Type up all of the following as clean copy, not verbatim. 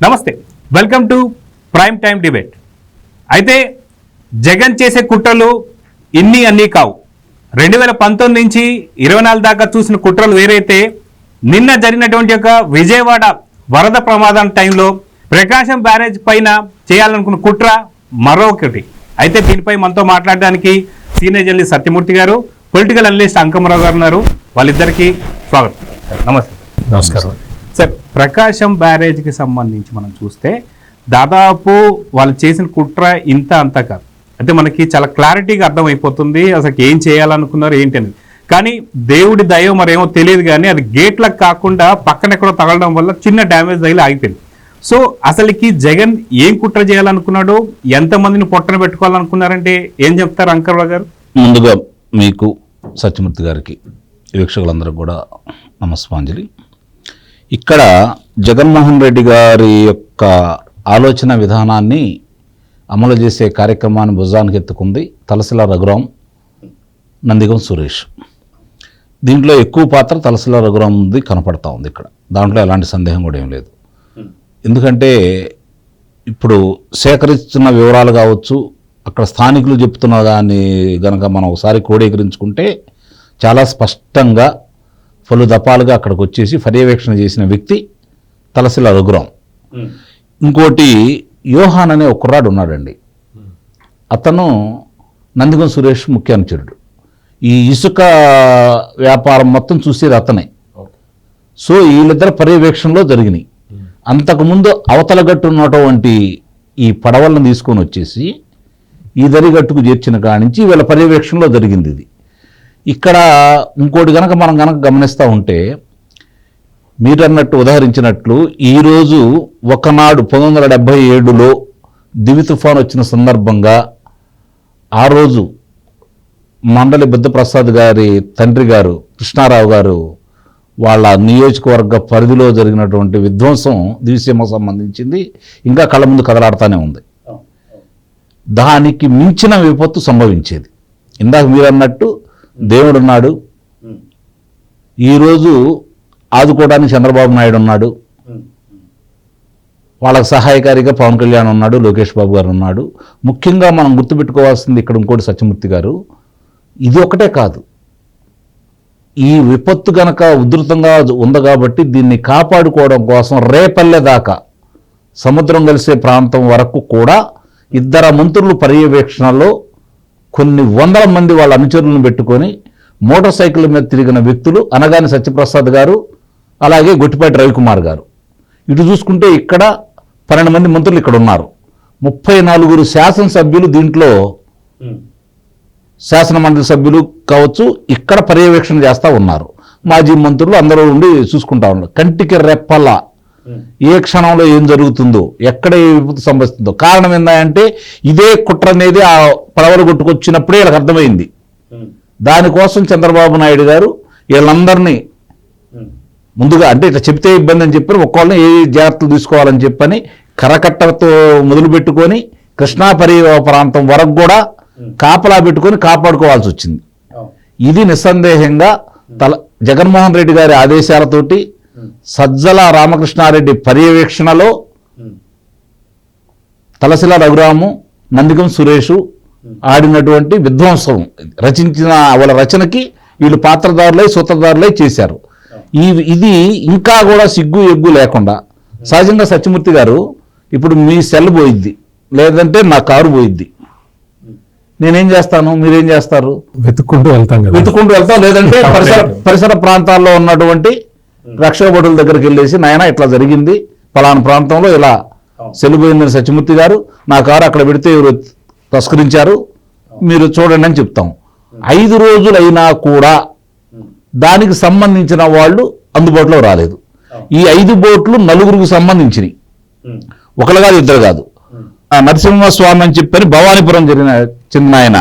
నమస్తే, welcome to prime time debate. అయితే జగన్ చేసే కుట్రలు అన్నీ కావు. 2019 నుంచి 24 దాకా చూసిన కుట్రలు వేరైతే నిన్న జరిగినటువంటి ఒక విజయవాడ వరద ప్రమాదం టైంలో ప్రకాశం బ్యారేజ్ పైన చేయాలనుకున్న కుట్ర మరొకటి. అయితే దీనిపై మనతో మాట్లాడడానికి సీనియర్ జర్నలిస్ట్ సత్యమూర్తి గారు, పొలిటికల్ అనలిస్ట్ అంకమరావు గారు ఉన్నారు. వాళ్ళిద్దరికీ స్వాగతం. నమస్తే. నమస్కారం సార్, ప్రకాశం బ్యారేజ్కి సంబంధించి మనం చూస్తే దాదాపు వాళ్ళు చేసిన కుట్ర ఇంత అంత కాదు. అయితే మనకి చాలా క్లారిటీగా అర్థమైపోతుంది అసలు ఏం చేయాలనుకున్నారు ఏంటి అనేది. కానీ దేవుడి దయ మరేమో తెలియదు, కానీ అది గేట్లకు కాకుండా పక్కన ఎక్కడో తగలడం వల్ల చిన్న డ్యామేజ్ తగిలి ఆగిపోయింది. సో అసలుకి జగన్ ఏం కుట్ర చేయాలనుకున్నాడు, ఎంతమందిని పొట్టన పెట్టుకోవాలనుకున్నారంటే ఏం చెప్తారు అంకర్రావు గారు? ముందుగా మీకు సత్యమూర్తి గారికి, వీక్షకులందరికీ కూడా నమస్కారాంజలి. ఇక్కడ జగన్మోహన్ రెడ్డి గారి యొక్క ఆలోచన విధానాన్ని అమలు చేసే కార్యక్రమాన్ని భుజానికి ఎత్తుకుంది తలసిల రఘురాం, నందిగం సురేష్. దీంట్లో ఎక్కువ పాత్ర తలసిల రఘురాంది కనపడతా ఉంది ఇక్కడ. దాంట్లో ఎలాంటి సందేహం కూడా ఏం లేదు. ఎందుకంటే ఇప్పుడు సేకరిస్తున్న వివరాలు కావచ్చు, అక్కడ స్థానికులు చెప్తున్న దాన్ని కనుక మనం ఒకసారి క్రోడీకరించుకుంటే చాలా స్పష్టంగా పలు దఫాలుగా అక్కడికి వచ్చేసి పర్యవేక్షణ చేసిన వ్యక్తి తలసిల రఘురాం. ఇంకోటి యోహాన్ అనే ఒక కుర్రాడు ఉన్నాడండి. అతను నందిగం సురేష్ ముఖ్య అనుచరుడు. ఈ ఇసుక వ్యాపారం మొత్తం చూసేది అతనే. సో వీళ్ళిద్దరు పర్యవేక్షణలో జరిగినాయి. అంతకుముందు అవతల గట్టు ఉన్నటువంటి ఈ పడవలను తీసుకొని వచ్చేసి ఈ దరిగట్టుకు చేర్చిన కానించి వీళ్ళ పర్యవేక్షణలో జరిగింది ఇది. ఇక్కడ ఇంకోటి కనుక మనం గమనిస్తూ ఉంటే మీరు అన్నట్టు ఉదాహరించినట్లు ఈరోజు ఒకనాడు 1977లో దివి తుఫాన్ వచ్చిన సందర్భంగా ఆ రోజు మండలి బుద్ధప్రసాద్ గారి తండ్రి గారు కృష్ణారావు గారు వాళ్ళ నియోజకవర్గ పరిధిలో జరిగినటువంటి విధ్వంసం దివిసీమకు సంబంధించింది ఇంకా కళ్ళ ముందు కదలాడుతూనే ఉంది. దానికి మించిన విపత్తు సంభవించేది. ఇందాక మీరు అన్నట్టు దేవుడు ఉన్నాడు, ఈరోజు ఆదుకోవడానికి చంద్రబాబు నాయుడు ఉన్నాడు, వాళ్ళకు సహాయకారిగా పవన్ కళ్యాణ్ ఉన్నాడు, లోకేష్ బాబు గారు ఉన్నాడు. ముఖ్యంగా మనం గుర్తుపెట్టుకోవాల్సింది ఇక్కడ ఇంకోటి సత్యమూర్తి గారు, ఇది ఒకటే కాదు, ఈ విపత్తు కనుక ఉధృతంగా ఉంది కాబట్టి దీన్ని కాపాడుకోవడం కోసం రేపల్లె దాకా సముద్రం కలిసే ప్రాంతం వరకు కూడా 2 మంత్రులు పర్యవేక్షణలో కొన్ని వందల మంది వాళ్ళ అనుచరులను పెట్టుకొని మోటార్ సైకిల్ మీద తిరిగిన వ్యక్తులు అనగాని సత్యప్రసాద్ గారు, అలాగే గొట్టిపాటి రవికుమార్ గారు. ఇటు చూసుకుంటే ఇక్కడ 12 మంది మంత్రులు ఇక్కడ ఉన్నారు. 34 శాసనసభ్యులు దీంట్లో శాసన మండలి సభ్యులు కావచ్చు ఇక్కడ పర్యవేక్షణ చేస్తూ ఉన్నారు. మాజీ మంత్రులు అందరూ ఉండి చూసుకుంటా ఉన్నారు. కంటికి రెప్పల ఏ క్షణంలో ఏం జరుగుతుందో, ఎక్కడ ఏ విపత్తు సంభవిస్తుందో. కారణం ఏంటంటే ఇదే కుట్ర అనేది ఆ పడవలు కొట్టుకొచ్చినప్పుడే వీళ్ళకి అర్థమైంది. దానికోసం చంద్రబాబు నాయుడు గారు వీళ్ళందరినీ ముందుగా అంటే ఇట్లా చెప్తే ఇబ్బంది అని చెప్పి ఒక్కొక్కరిని ఏ జాగ్రత్తలు తీసుకోవాలని చెప్పని కరకట్టతో మొదలుపెట్టుకొని కృష్ణా ప్రాంతం వరకు కూడా కాపలా పెట్టుకొని కాపాడుకోవాల్సి వచ్చింది. ఇది నిస్సందేహంగా జగన్మోహన్ రెడ్డి గారి ఆదేశాలతోటి సజ్జల రామకృష్ణారెడ్డి పర్యవేక్షణలో తలసిల రఘురాము, నందిగం సురేషు ఆడినటువంటి విధ్వంసం రచించిన వాళ్ళ రచనకి వీళ్ళు పాత్రదారులై సూత్రధారులై చేశారు. ఇది ఇంకా కూడా సిగ్గు ఎగ్గు లేకుండా సహజంగా సత్యమూర్తి గారు, ఇప్పుడు మీ సెల్ పోయిద్ది, లేదంటే నా కారు పోయిద్ది, నేనేం చేస్తాను, మీరేం చేస్తారు? వెతుక్కుంటూ వెళ్తాం. లేదంటే పరిసర ప్రాంతాల్లో ఉన్నటువంటి రక్షక భటుల దగ్గరికి వెళ్ళేసి నాయన ఇట్లా జరిగింది, పలానా ప్రాంతంలో ఇలా సెలిపోయిందని సత్యమూర్తి గారు, నా కారు అక్కడ పెడితే ఎవరు తస్కరించారు, మీరు చూడండి అని చెప్తాం. 5 రోజులైనా కూడా దానికి సంబంధించిన వాళ్ళు అందుబాటులో రాలేదు. ఈ 5 బోట్లు 4గురికి సంబంధించినవి, ఒకరు కాదు, 2 కాదు. నరసింహస్వామి అని చెప్పని భవానీపురం చెందిన ఆయన,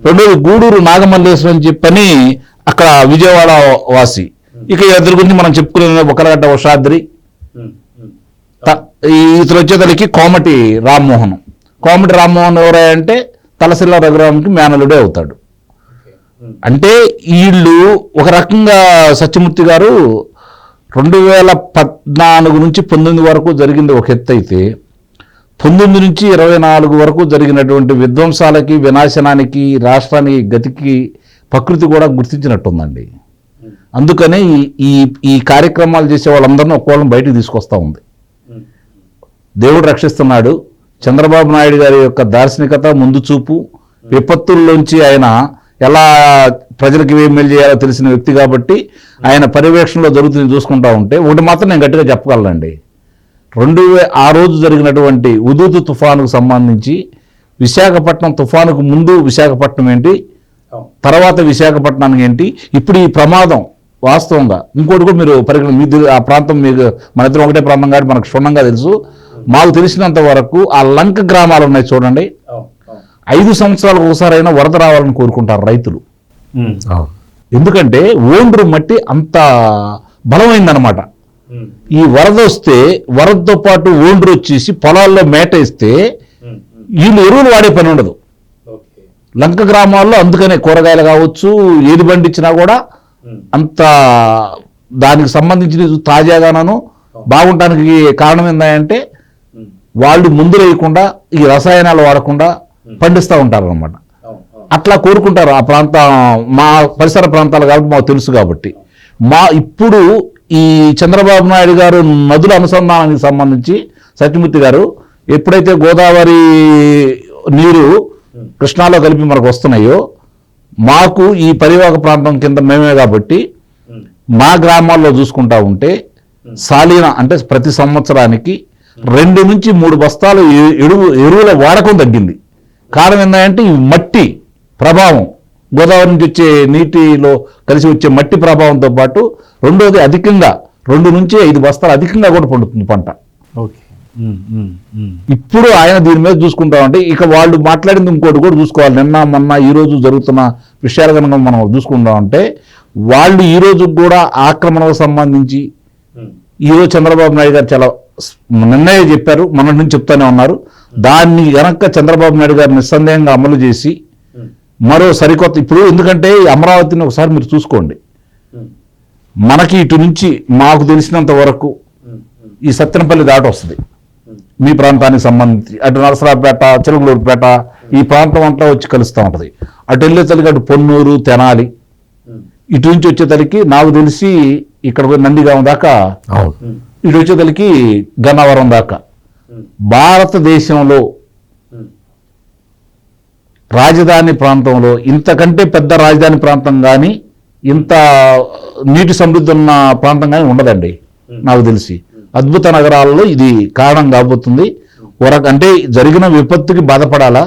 రెండోది గూడూరు నాగమల్లేశ్వరం అని చెప్పని అక్కడ విజయవాడ వాసి. ఇక 2 గురించి మనం చెప్పుకునే ఒకరగడ్డ వషాద్రి, ఇతరు వచ్చేతలకి కోమటి రామ్మోహన్. కోమటి రామ్మోహన్ ఎవరంటే తలసిల రఘురాంకి మేనలుడే అవుతాడు. అంటే వీళ్ళు ఒక రకంగా సత్యమూర్తి గారు 2014 నుంచి 19 వరకు జరిగింది ఒక ఎత్తు అయితే 19 నుంచి 24 వరకు జరిగినటువంటి విధ్వంసాలకి, వినాశనానికి, రాష్ట్రానికి గతికి ప్రకృతి కూడా గుర్తించినట్టుందండి. అందుకనే ఈ ఈ కార్యక్రమాలు చేసే వాళ్ళందరినీ ఒక్కోళ్ళని బయటికి తీసుకొస్తా ఉంది. దేవుడు రక్షిస్తున్నాడు. చంద్రబాబు నాయుడు గారి యొక్క దార్శనికత, ముందు చూపు, విపత్తుల్లోంచి ఆయన ఎలా ప్రజలకు ఏం మేలు చేయాలో తెలిసిన వ్యక్తి కాబట్టి ఆయన పర్యవేక్షణలో జరుగుతుంది చూసుకుంటా ఉంటే ఒకటి మాత్రం నేను గట్టిగా చెప్పగలనండి. ఆ రోజు జరిగినటువంటి ఉదూతు తుఫానుకు సంబంధించి విశాఖపట్నం తుఫానుకు ముందు విశాఖపట్నం ఏంటి, తర్వాత విశాఖపట్నానికి ఏంటి, ఇప్పుడు ఈ ప్రమాదం వాస్తవంగా ఇంకోటి కూడా మీరు పరిగణ ఆ ప్రాంతం మీకు మన ఇద్దరం ఒకటే ప్రాంతం కాబట్టి మనకు క్షుణ్ణంగా తెలుసు. మాకు తెలిసినంత వరకు ఆ లంక గ్రామాలు ఉన్నాయి చూడండి, 5 సంవత్సరాలకు ఒకసారైనా వరద రావాలని కోరుకుంటారు రైతులు. ఎందుకంటే ఓండ్రు మట్టి అంత బలమైందనమాట. ఈ వరద వస్తే వరదతో పాటు ఓండ్రు వచ్చేసి పొలాల్లో మేట ఇస్తే వీళ్ళు ఎరువులు వాడే పని ఉండదు లంక గ్రామాల్లో. అందుకనే కూరగాయలు కావచ్చు, ఏది పండించినా కూడా అంత దానికి సంబంధించిన తాజాగాను బాగుంటానికి కారణం ఏంటంటే వాళ్ళు ముందు వేయకుండా ఈ రసాయనాలు వాడకుండా పండిస్తూ ఉంటారు అన్నమాట. అట్లా కోరుకుంటారు ఆ మా పరిసర ప్రాంతాలు కాబట్టి మాకు తెలుసు కాబట్టి. ఇప్పుడు ఈ చంద్రబాబు నాయుడు గారు నదుల అనుసంధానానికి సంబంధించి సత్యమూర్తి గారు ఎప్పుడైతే గోదావరి నీరు కృష్ణాలో కలిపి మనకు వస్తున్నాయో, మాకు ఈ పరివాహక ప్రాంతం కింద మేమే కాబట్టి మా గ్రామాల్లో చూసుకుంటా ఉంటే సాలీన అంటే ప్రతి సంవత్సరానికి 2 నుంచి 3 బస్తాలు ఎరువుల వాడకం తగ్గింది. కారణం ఏంటంటే ఈ మట్టి ప్రభావం, గోదావరి నుంచి వచ్చే నీటిలో కలిసి వచ్చే మట్టి ప్రభావంతో పాటు రెండోది అధికంగా 2 నుంచి 5 బస్తాలు అధికంగా కూడా పండుతుంది పంట. ఓకే. ఇప్పుడు ఆయన దీని మీద చూసుకుంటామంటే ఇక వాళ్ళు మాట్లాడింది ఇంకోటి కూడా చూసుకోవాలి. నిన్న మొన్న ఈ రోజు జరుగుతున్న విషయాలు కనుక మనం చూసుకుంటామంటే వాళ్ళు ఈ రోజు కూడా ఆక్రమణకు సంబంధించి ఈరోజు చంద్రబాబు నాయుడు గారు చాలా నిర్ణయం చెప్పారు, మన నుంచి చెప్తానే ఉన్నారు. దాన్ని గనక చంద్రబాబు నాయుడు గారు నిస్సందేహంగా అమలు చేసి మరో సరికొత్త ఇప్పుడు ఎందుకంటే అమరావతిని ఒకసారి మీరు చూసుకోండి. మనకి ఇటు నుంచి మాకు తెలిసినంత వరకు ఈ సత్తెనపల్లి దాటి వస్తుంది మీ ప్రాంతానికి సంబంధించి. అటు నరసరావుపేట, చిలుకలూరుపేట ఈ ప్రాంతం అంతా వచ్చి కలుస్తూ ఉంటుంది. అటు వెళ్ళే తల్లికి అటు పొన్నూరు, తెనాలి, ఇటు నుంచి వచ్చే తల్లికి నాకు తెలిసి ఇక్కడ నందిగామ దాకా, ఇటు వచ్చే తల్లికి గన్నవరం దాకా. భారతదేశంలో రాజధాని ప్రాంతంలో ఇంతకంటే పెద్ద రాజధాని ప్రాంతం కానీ ఇంత నీటి సమృద్ధి ఉన్న ప్రాంతం కానీ ఉండదండి నాకు తెలిసి. అద్భుత నగరాల్లో ఇది కారణం కాబోతుంది. అంటే జరిగిన విపత్తుకి బాధపడాలా,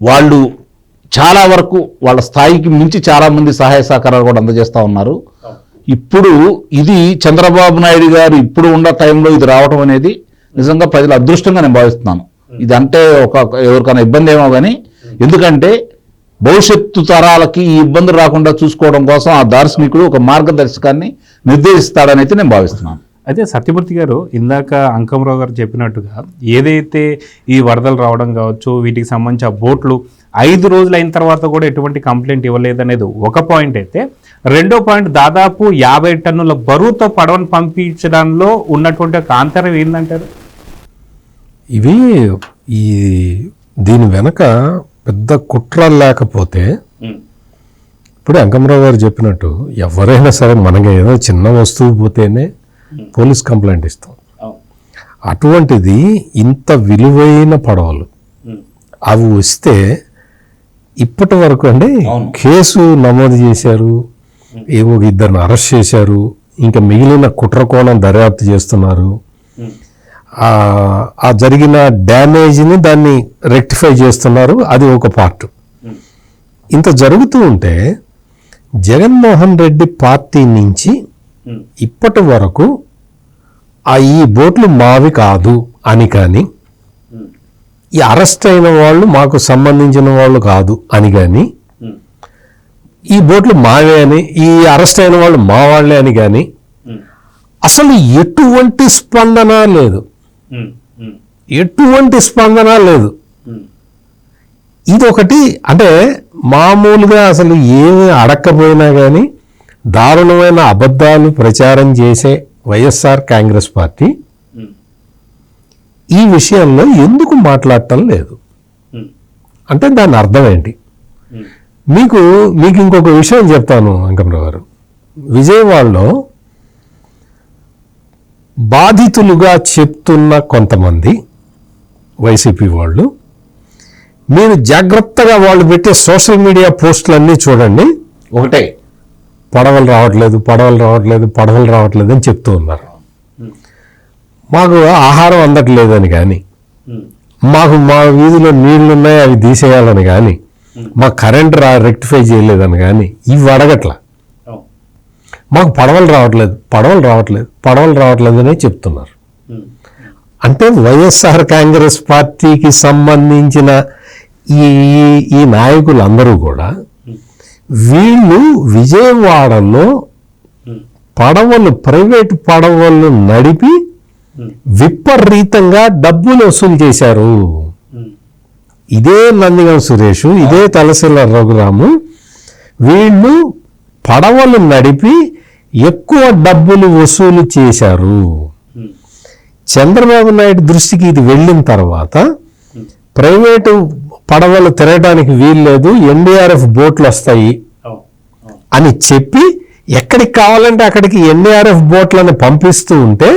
వాళ్ళు చాలా వరకు వాళ్ళ స్థాయికి మించి చాలా మంది సహాయ సహకారాలు కూడా అందజేస్తూ ఉన్నారు. ఇప్పుడు ఇది చంద్రబాబు నాయుడు గారు ఇప్పుడు ఉన్న టైంలో ఇది రావడం అనేది నిజంగా ప్రజల అదృష్టంగా నేను భావిస్తున్నాను. ఇది అంటే ఎవరికైనా ఇబ్బంది ఏమో కానీ, ఎందుకంటే భవిష్యత్తు తరాలకి ఈ ఇబ్బందులు రాకుండా చూసుకోవడం కోసం ఆ దార్శనికుడు ఒక మార్గదర్శకాన్ని నిర్దేశిస్తాడని అయితే నేను భావిస్తున్నాను. అయితే సత్యమూర్తి గారు ఇందాక అంకమరావు గారు చెప్పినట్టుగా ఏదైతే ఈ వరదలు రావడం కావచ్చు, వీటికి సంబంధించి ఆ బోట్లు 5 రోజులు అయిన తర్వాత కూడా ఎటువంటి కంప్లైంట్ ఇవ్వలేదనేది ఒక పాయింట్ అయితే, రెండో పాయింట్ దాదాపు 50 టన్నుల బరువుతో పడవను పంపించడంలో ఉన్నటువంటి ఒక ఆంతర్యం ఏంటంటారు? ఇవి దీని వెనక పెద్ద కుట్రలు లేకపోతే ఇప్పుడు అంకమరావు గారు చెప్పినట్టు ఎవరైనా సరే మనకి ఏదో చిన్న వస్తువు పోతేనే పోలీస్ కంప్లైంట్ ఇస్తాం. అటువంటిది ఇంత విలువైన పడవలు అవి వస్తే ఇప్పటి వరకు అండి కేసు నమోదు చేశారు, ఏవో 2 అరెస్ట్ చేశారు, ఇంకా మిగిలిన కుట్ర కోణం దర్యాప్తు చేస్తున్నారు. ఆ జరిగిన డ్యామేజ్ని దాన్ని రెక్టిఫై చేస్తున్నారు. అది ఒక పార్ట్. ఇంత జరుగుతూ ఉంటే జగన్మోహన్ రెడ్డి పార్టీ నుంచి ఇప్పటి వరకు ఈ బోట్లు మావి కాదు అని కానీ, ఈ అరెస్ట్ అయిన వాళ్ళు మాకు సంబంధించిన వాళ్ళు కాదు అని కానీ, ఈ బోట్లు మావే అని, ఈ అరెస్ట్ అయిన వాళ్ళు మా వాళ్ళే అని కానీ అసలు ఎటువంటి స్పందన లేదు. ఎటువంటి స్పందన లేదు. ఇది ఒకటి. అంటే మామూలుగా అసలు ఏమి అడక్కపోయినా కానీ దారుణమైన అబద్ధాలు ప్రచారం చేసే వైఎస్ఆర్ కాంగ్రెస్ పార్టీ ఈ విషయంలో ఎందుకు మాట్లాడటం లేదు అంటే దాని అర్థం ఏంటి? మీకు ఇంకొక విషయం చెప్తాను వెంకమరావు గారు. విజయవాడలో బాధితులుగా చెప్తున్న కొంతమంది వైసీపీ వాళ్ళు, మీరు జాగ్రత్తగా వాళ్ళు పెట్టే సోషల్ మీడియా పోస్టులన్నీ చూడండి, ఒకటే పడవలు రావట్లేదు అని చెప్తూ ఉన్నారు. మాకు ఆహారం అందట్లేదని కానీ, మాకు మా వీధిలో నీళ్లు ఉన్నాయి అవి తీసేయాలని కానీ, మా కరెంట్ రెక్టిఫై చేయలేదని కానీ ఇవి అడగట్లా. మాకు పడవలు రావట్లేదు అనే చెప్తున్నారు. అంటే వైఎస్ఆర్ కాంగ్రెస్ పార్టీకి సంబంధించిన ఈ నాయకులందరూ కూడా వీళ్ళు విజయవాడలో ప్రైవేటు పడవలు నడిపి విపరీతంగా డబ్బులు వసూలు చేశారు. ఇదే నందిగం సురేష్, ఇదే తలసిల్ల రఘురాము, వీళ్ళు పడవలు నడిపి ఎక్కువ డబ్బులు వసూలు చేశారు. చంద్రబాబు నాయుడు దృష్టికి ఇది వెళ్ళిన తర్వాత ప్రైవేటు పడవలు తిరగడానికి వీల్లేదు, ఎన్డీఆర్ఎఫ్ బోట్లు వస్తాయి అని చెప్పి ఎక్కడికి కావాలంటే అక్కడికి ఎన్డీఆర్ఎఫ్ బోట్లను పంపిస్తూ ఉంటే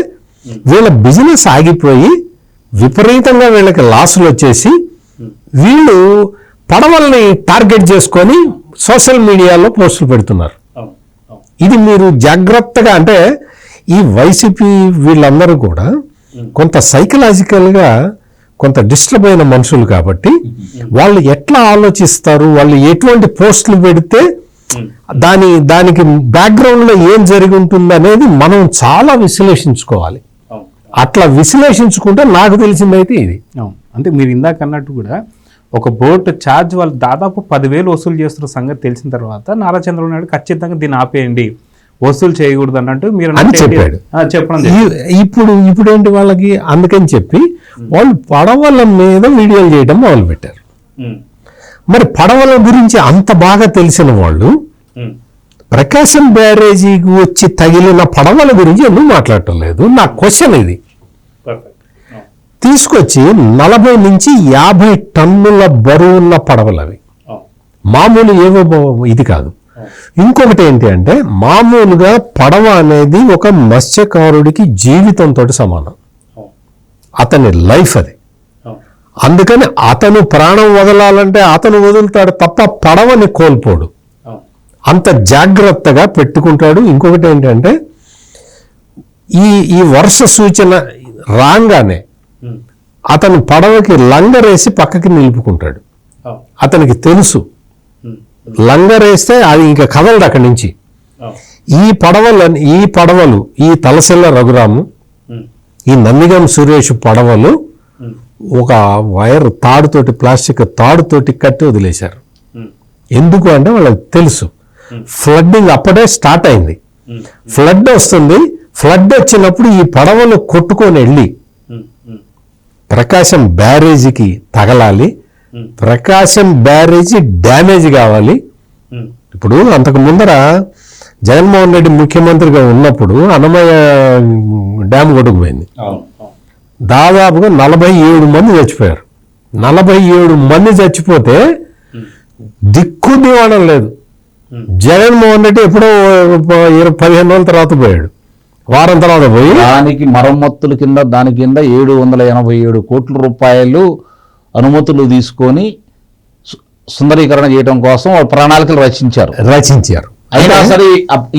వీళ్ళ బిజినెస్ ఆగిపోయి విపరీతంగా వీళ్ళకి లాసులు వచ్చేసి వీళ్ళు పడవల్ని టార్గెట్ చేసుకొని సోషల్ మీడియాలో పోస్టులు పెడుతున్నారు. ఇది మీరు జాగ్రత్తగా, అంటే ఈ వైసీపీ వీళ్ళందరూ కూడా కొంత సైకలాజికల్గా కొంత డిస్టర్బ్ అయిన మనుషులు కాబట్టి వాళ్ళు ఎట్లా ఆలోచిస్తారు, వాళ్ళు ఎటువంటి పోస్టులు పెడితే దానికి బ్యాక్గ్రౌండ్లో ఏం జరిగి ఉంటుంది అనేది మనం చాలా విశ్లేషించుకోవాలి. అట్లా విశ్లేషించుకుంటే నాకు తెలిసిందైతే ఇది. అంటే మీరు ఇందాక అన్నట్టు కూడా ఒక బోట్ ఛార్జ్ వాళ్ళు దాదాపు 10,000 వసూలు చేస్తున్న సంగతి తెలిసిన తర్వాత నారా చంద్రబాబు నాయుడు ఖచ్చితంగా దీన్ని ఆపేయండి, వసూలు చేయకూడదు అన్నట్టు మీరు చెప్పాడు. ఇప్పుడు ఏంటి వాళ్ళకి, అందుకని చెప్పి వాళ్ళు పడవల మీద వీడియోలు చేయడం మొదలు పెట్టారు. మరి పడవల గురించి అంత బాగా తెలిసిన వాళ్ళు ప్రకాశం బ్యారేజీకి వచ్చి తగిలిన పడవల గురించి ఎందుకు మాట్లాడటం లేదు? నా క్వశ్చన్ ఇది. తీసుకొచ్చి 40 నుంచి 50 టన్నుల బరువున్న పడవలు అవి, మామూలు ఏవో ఇది కాదు. ఇంకొకటి ఏంటి అంటే, మామూలుగా పడవ అనేది ఒక మత్స్యకారుడికి జీవితంతో సమానం, అతని లైఫ్ అది. అందుకని అతను ప్రాణం వదలాలంటే అతను వదులుతాడు తప్ప పడవని కోల్పోడు, అంత జాగ్రత్తగా పెట్టుకుంటాడు. ఇంకొకటి ఏంటంటే, ఈ వర్ష సూచన రాగానే అతను పడవకి లంగరేసి పక్కకి నిలుపుకుంటాడు. అతనికి తెలుసు లంగరేస్తే అది ఇంకా కదలడు అక్కడి నుంచి. ఈ పడవలు ఈ తలసిల్ల రఘురాము, ఈ నందిగం సురేష్ పడవలు ఒక వైర్ తాడుతోటి, ప్లాస్టిక్ తాడుతోటి కట్టి వదిలేశారు. ఎందుకు అంటే వాళ్ళకి తెలుసు ఫ్లడ్డింగ్ అప్పుడే స్టార్ట్ అయింది, ఫ్లడ్ వస్తుంది, ఫ్లడ్ వచ్చినప్పుడు ఈ పడవలు కొట్టుకొని వెళ్ళి ప్రకాశం బ్యారేజీకి తగలాలి, ప్రకాశం బ్యారేజీ డ్యామేజ్ కావాలి. ఇప్పుడు అంతకు ముందర జగన్మోహన్ రెడ్డి ముఖ్యమంత్రిగా ఉన్నప్పుడు అన్నమయ్య డ్యామ్ కొట్టుకుపోయింది, దాదాపుగా 47 మంది చచ్చిపోయారు. 47 మంది చచ్చిపోతే దిక్కు దివాణం లేదు. జగన్మోహన్ రెడ్డి ఎప్పుడో 15 రోజుల తర్వాత పోయాడు, వారం తర్వాత పోయి దానికి మరమ్మతుల కింద దాని కింద 787 కోట్ల రూపాయలు అనుమతులు తీసుకొని సుందరీకరణ చేయడం కోసం ప్రణాళికలు రచించారు. అయినా సరే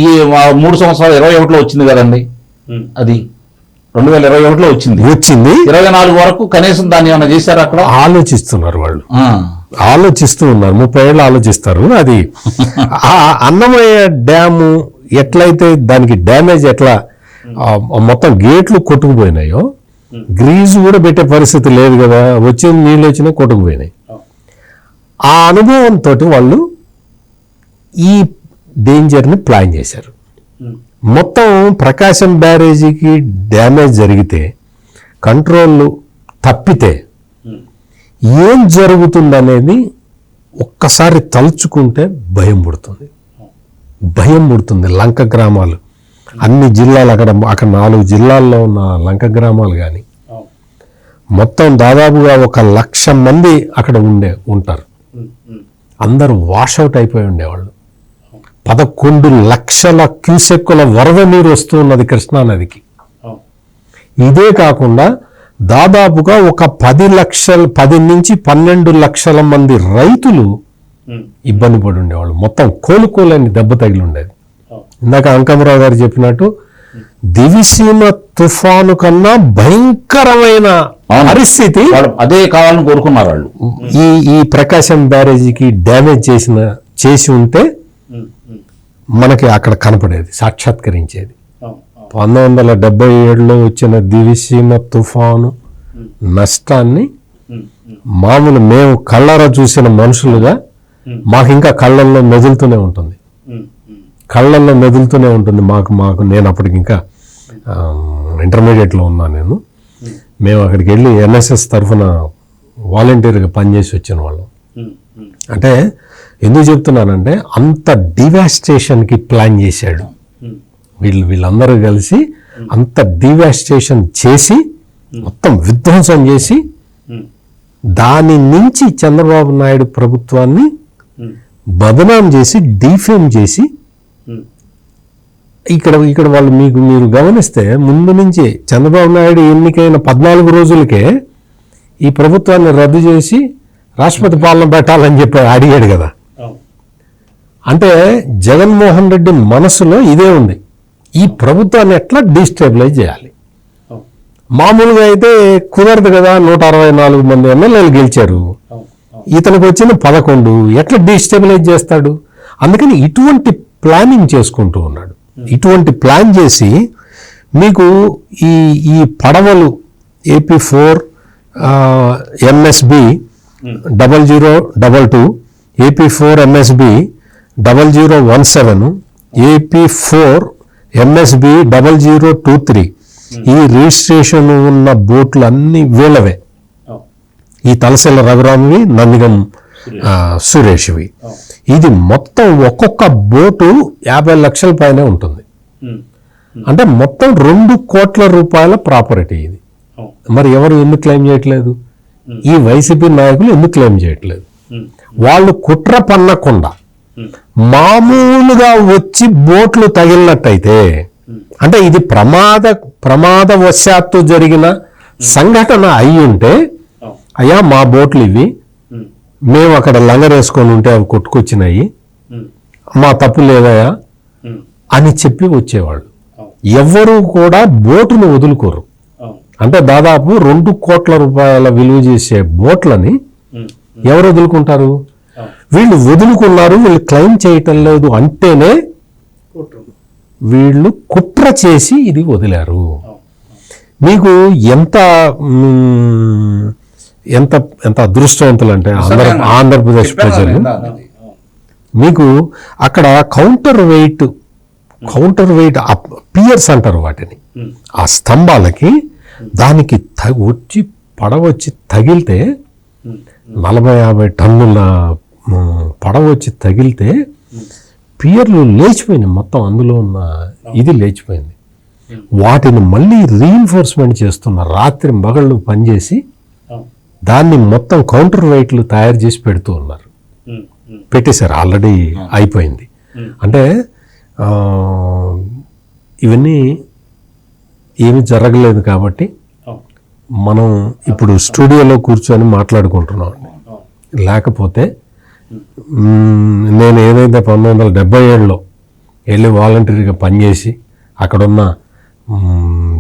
ఈ 3 సంవత్సరాలు 21లో వచ్చింది కదండి, అది 2021లో వచ్చింది 24 వరకు కనీసం దాన్ని ఏమైనా చేశారు? అక్కడ ఆలోచిస్తున్నారు వాళ్ళు, ఆలోచిస్తూ ఉన్నారు, 30 ఏళ్ళు ఆలోచిస్తారు. అది అన్నమయ్య డ్యాము ఎట్లయితే దానికి డ్యామేజ్ ఎట్లా మొత్తం గేట్లు కొట్టుకుపోయినాయో, గ్రీజు కూడా పెట్టే పరిస్థితి లేదు కదా, వచ్చిన నీళ్ళు వచ్చినా కొట్టుకుపోయినాయి. ఆ అనుభవంతో వాళ్ళు ఈ డేంజర్ని ప్లాన్ చేశారు. మొత్తం ప్రకాశం బ్యారేజీకి డ్యామేజ్ జరిగితే, కంట్రోల్ తప్పితే ఏం జరుగుతుందనేది ఒక్కసారి తలుచుకుంటే భయం పుడుతుంది. భయం పుడుతుంది. లంక గ్రామాలు అన్ని జిల్లాలు అక్కడ 4 జిల్లాల్లో ఉన్న లంక గ్రామాలు కానీ మొత్తం దాదాపుగా 1,00,000 మంది అక్కడ ఉంటారు. అందరూ వాషౌట్ అయిపోయి ఉండేవాళ్ళు. 11 లక్షల క్యూసెక్కుల వరద నీరు వస్తూ ఉన్నది కృష్ణానదికి. ఇదే కాకుండా దాదాపుగా 10 నుంచి 12 లక్షల మంది రైతులు ఇబ్బంది పడి ఉండేవాళ్ళు. మొత్తం కోలుకోలేని దెబ్బ తగిలి ఉండేది. ఇందాక అంకమరావు గారు చెప్పినట్టు దివిసీమ తుఫాను కన్నా భయంకరమైన పరిస్థితి అదే కావాలని కోరుకున్నారు వాళ్ళు. ఈ ప్రకాశం బ్యారేజీకి డ్యామేజ్ చేసి ఉంటే మనకి అక్కడ కనపడేది, సాక్షాత్కరించేది. 1977లో వచ్చిన దివిసీమ తుఫాను నష్టాన్ని మామూలు మేము కళ్ళారా చూసిన మనుషులుగా మాకు ఇంకా కళ్ళల్లో మెదులుతూనే ఉంటుంది. మాకు నేను అప్పటికి ఇంకా ఇంటర్మీడియట్లో ఉన్నా. మేము అక్కడికి వెళ్ళి ఎన్ఎస్ఎస్ తరఫున వాలంటీర్గా పనిచేసి వచ్చిన వాళ్ళం. అంటే ఎందుకు చెప్తున్నానంటే అంత డివాస్టేషన్కి ప్లాన్ చేశాడు వీళ్ళందరూ కలిసి. అంత డివాస్టేషన్ చేసి మొత్తం విధ్వంసం చేసి దాని నుంచి చంద్రబాబు నాయుడు ప్రభుత్వాన్ని బదనాం చేసి డిఫేమ్ చేసి ఇక్కడ వాళ్ళు మీరు గమనిస్తే ముందు నుంచి చంద్రబాబు నాయుడు ఎన్నికైన 14 రోజులకే ఈ ప్రభుత్వాన్ని రద్దు చేసి రాష్ట్రపతి పాలన పెట్టాలని చెప్పి అడిగాడు కదా. అంటే జగన్మోహన్ రెడ్డి మనసులో ఇదే ఉంది, ఈ ప్రభుత్వాన్ని ఎట్లా డిస్టెబిలైజ్ చేయాలి. మామూలుగా అయితే కుదరదు కదా, 164 మంది ఎమ్మెల్యేలు గెలిచారు, ఇతనికి వచ్చిన 11, ఎట్లా డిస్టెబిలైజ్ చేస్తాడు. అందుకని ఇటువంటి ప్లానింగ్ చేసుకుంటూ ఉన్నాడు. ఇటువంటి ప్లాన్ చేసి మీకు ఈ పడవలు AP4 MSB 0022, AP4 MSB 0017, AP4 MSB 0023 ఈ రిజిస్ట్రేషన్ ఉన్న బోట్లు అన్ని వీళ్ళవే. ఈ తలసెల్ల రఘురామ్వి, నందిగం సురేష్వి. ఇది మొత్తం ఒక్కొక్క బోటు 50 లక్షల పైనే ఉంటుంది. అంటే మొత్తం 2 కోట్ల రూపాయల ప్రాపర్టీ ఇది. మరి ఎవరు ఎందుకు క్లెయిమ్ చేయట్లేదు? ఈ వైసీపీ నాయకులు ఎందుకు క్లెయిమ్ చేయట్లేదు? వాళ్ళు కుట్ర పన్నకుండా మామూలుగా వచ్చి బోట్లు తగిలినట్టయితే, అంటే ఇది ప్రమాదవశాత్తు జరిగిన సంఘటన అయి ఉంటే, అయ్యా మా బోట్లు ఇవి, మేము అక్కడ లంగరేసుకొని ఉంటే అవి కొట్టుకొచ్చినాయి, మా తప్పు లేదయా అని చెప్పి వచ్చేవాళ్ళు. ఎవ్వరూ కూడా బోటును వదులుకోరు. అంటే దాదాపు 2 కోట్ల రూపాయల విలువ చేసే బోట్లని ఎవరు వదులుకుంటారు? వీళ్ళు వదులుకున్నారు, వీళ్ళు క్లెయిమ్ చేయటం లేదు అంటేనే వీళ్ళు కుట్ర చేసి ఇది వదిలారు. మీకు ఎంత ఎంత ఎంత అదృష్టవంతులు అంటే ఆంధ్రప్రదేశ్ ప్రజలు. మీకు అక్కడ కౌంటర్ వెయిట్ పియర్స్ అంటారు వాటిని, ఆ స్తంభాలకి దానికి వచ్చి పడవచ్చి తగిలితే 40-50 టన్నుల పడవచ్చి తగిలితే పియర్లు లేచిపోయినాయి, మొత్తం అందులో ఉన్న ఇది లేచిపోయింది. వాటిని మళ్ళీ రీఎన్ఫోర్స్మెంట్ చేస్తున్న రాత్రి మగళ్ళు పనిచేసి దాన్ని మొత్తం కౌంటర్ వెయిట్లు తయారు చేసి పెడుతూ ఉన్నారు. పెట్టేశారు, ఆల్రెడీ అయిపోయింది. అంటే ఇవన్నీ ఏమి జరగలేదు కాబట్టి మనం ఇప్పుడు స్టూడియోలో కూర్చొని మాట్లాడుకుంటున్నాం. లేకపోతే నేను ఏదైతే 1977లో వెళ్ళి వాలంటీర్గా పనిచేసి అక్కడున్న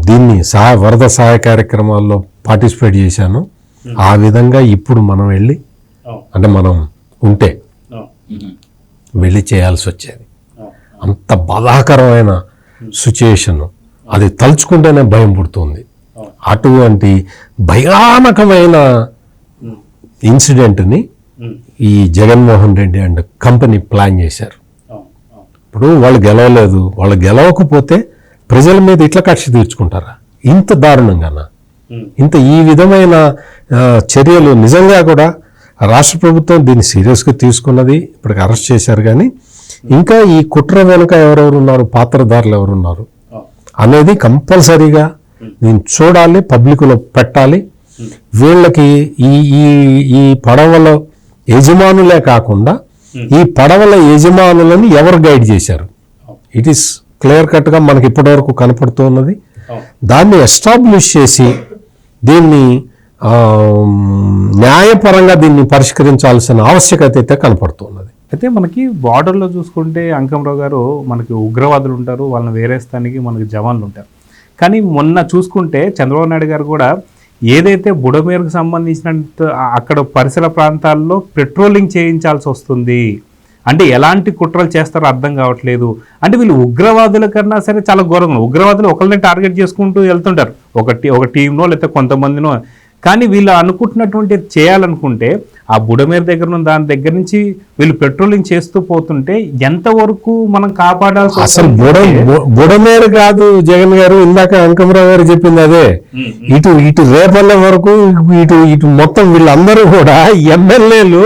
దీన్ని వరద సహాయ కార్యక్రమాల్లో పార్టిసిపేట్ చేశాను. ఆ విధంగా ఇప్పుడు మనం వెళ్ళి, అంటే మనం ఉంటే వెళ్ళి చేయాల్సి వచ్చేది. అంత బాధాకరమైన సిచ్యుయేషన్, అది తలుచుకుంటేనే భయం పుడుతుంది. అటువంటి భయానకమైన ఇన్సిడెంట్ని ఈ Jaganmohan Reddy and company plan చేశారు. ఇప్పుడు వాళ్ళు గెలవలేదు, వాళ్ళు గెలవకపోతే ప్రజల మీద ఇట్లా కక్ష తీర్చుకుంటారా? ఇంత దారుణంగానా? ఈ విధమైన చర్యలు నిజంగా కూడా రాష్ట్ర ప్రభుత్వం దీన్ని సీరియస్గా తీసుకున్నది. ఇప్పటికి అరెస్ట్ చేశారు, కానీ ఇంకా ఈ కుట్ర వెనుక ఎవరెవరు ఉన్నారు, పాత్రధారులు ఎవరున్నారు అనేది కంపల్సరీగా నేను చూడాలి, పబ్లిక్లో పెట్టాలి. వీళ్ళకి ఈ ఈ ఈ పడవల యజమానులే కాకుండా ఈ పడవల యజమానులను ఎవరు గైడ్ చేశారు, ఇట్ ఈస్ క్లియర్ కట్గా మనకి ఇప్పటివరకు కనపడుతున్నది. దాన్ని ఎస్టాబ్లిష్ చేసి దీన్ని న్యాయపరంగా దీన్ని పరిష్కరించాల్సిన ఆవశ్యకత అయితే కనపడుతున్నది. అయితే మనకి బార్డర్లో చూసుకుంటే అంకంరావు గారు, మనకి ఉగ్రవాదులు ఉంటారు, వాళ్ళని వేరేస్తానికి మనకి జవాన్లు ఉంటారు. కానీ మొన్న చూసుకుంటే చంద్రబాబు నాయుడు గారు కూడా ఏదైతే బుడమేరుకు సంబంధించినంత అక్కడ పరిసర ప్రాంతాల్లో పెట్రోలింగ్ చేయించాల్సి వస్తుంది అంటే ఎలాంటి కుట్రలు చేస్తారో అర్థం కావట్లేదు. అంటే వీళ్ళు ఉగ్రవాదుల కన్నా సరే చాలా ఘోరంగా, ఉగ్రవాదులు ఒకరిని టార్గెట్ చేసుకుంటూ వెళ్తుంటారు, ఒక టీంనో లేకపోతే కొంతమందినో. కానీ వీళ్ళు అనుకుంటున్నటువంటి చేయాలనుకుంటే ఆ బుడమేరు దగ్గర ఉన్న దాని దగ్గర నుంచి వీళ్ళు పెట్రోలింగ్ చేస్తూ పోతుంటే ఎంతవరకు మనం కాపాడాల్సి, అసలు బుడమేరు కాదు జగన్ గారు, ఇందాక అంకమరావు గారు చెప్పింది అదే. ఇటు రేపల్లె వరకు ఇటు మొత్తం వీళ్ళందరూ కూడా ఎమ్మెల్యేలు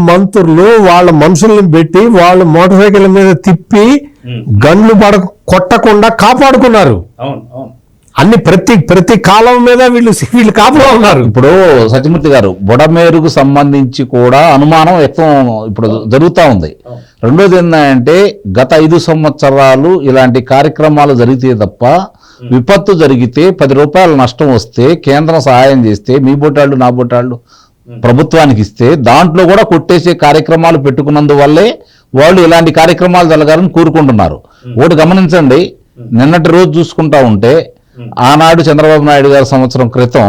మంత్రులు వాళ్ళ మనుషుల్ని పెట్టి వాళ్ళు మోటార్ సైకిల్ మీద తిప్పి గన్లు కొట్టకుండా కాపాడుకున్నారు. అన్ని ప్రతి కాలం మీద వీళ్ళు కాపులో ఉన్నారు. ఇప్పుడు సత్యమూర్తి గారు, బుడమేరుకు సంబంధించి కూడా అనుమానం వ్యక్తం ఇప్పుడు జరుగుతూ ఉంది. రెండోది ఏంటంటే గత 5 సంవత్సరాలు ఇలాంటి కార్యక్రమాలు జరిగితే తప్ప విపత్తు జరిగితే 10 రూపాయల నష్టం వస్తే కేంద్రం సహాయం చేస్తే మీ బోటాళ్ళు నా బోటాళ్ళు ప్రభుత్వానికి ఇస్తే దాంట్లో కూడా కొట్టేసే కార్యక్రమాలు పెట్టుకున్నందువల్లే వాళ్ళు ఇలాంటి కార్యక్రమాలు జరగాలని కోరుకుంటున్నారు. ఒకటి గమనించండి, నిన్నటి రోజు చూసుకుంటా ఉంటే ఆనాడు చంద్రబాబు నాయుడు గారు సంవత్సరం క్రితం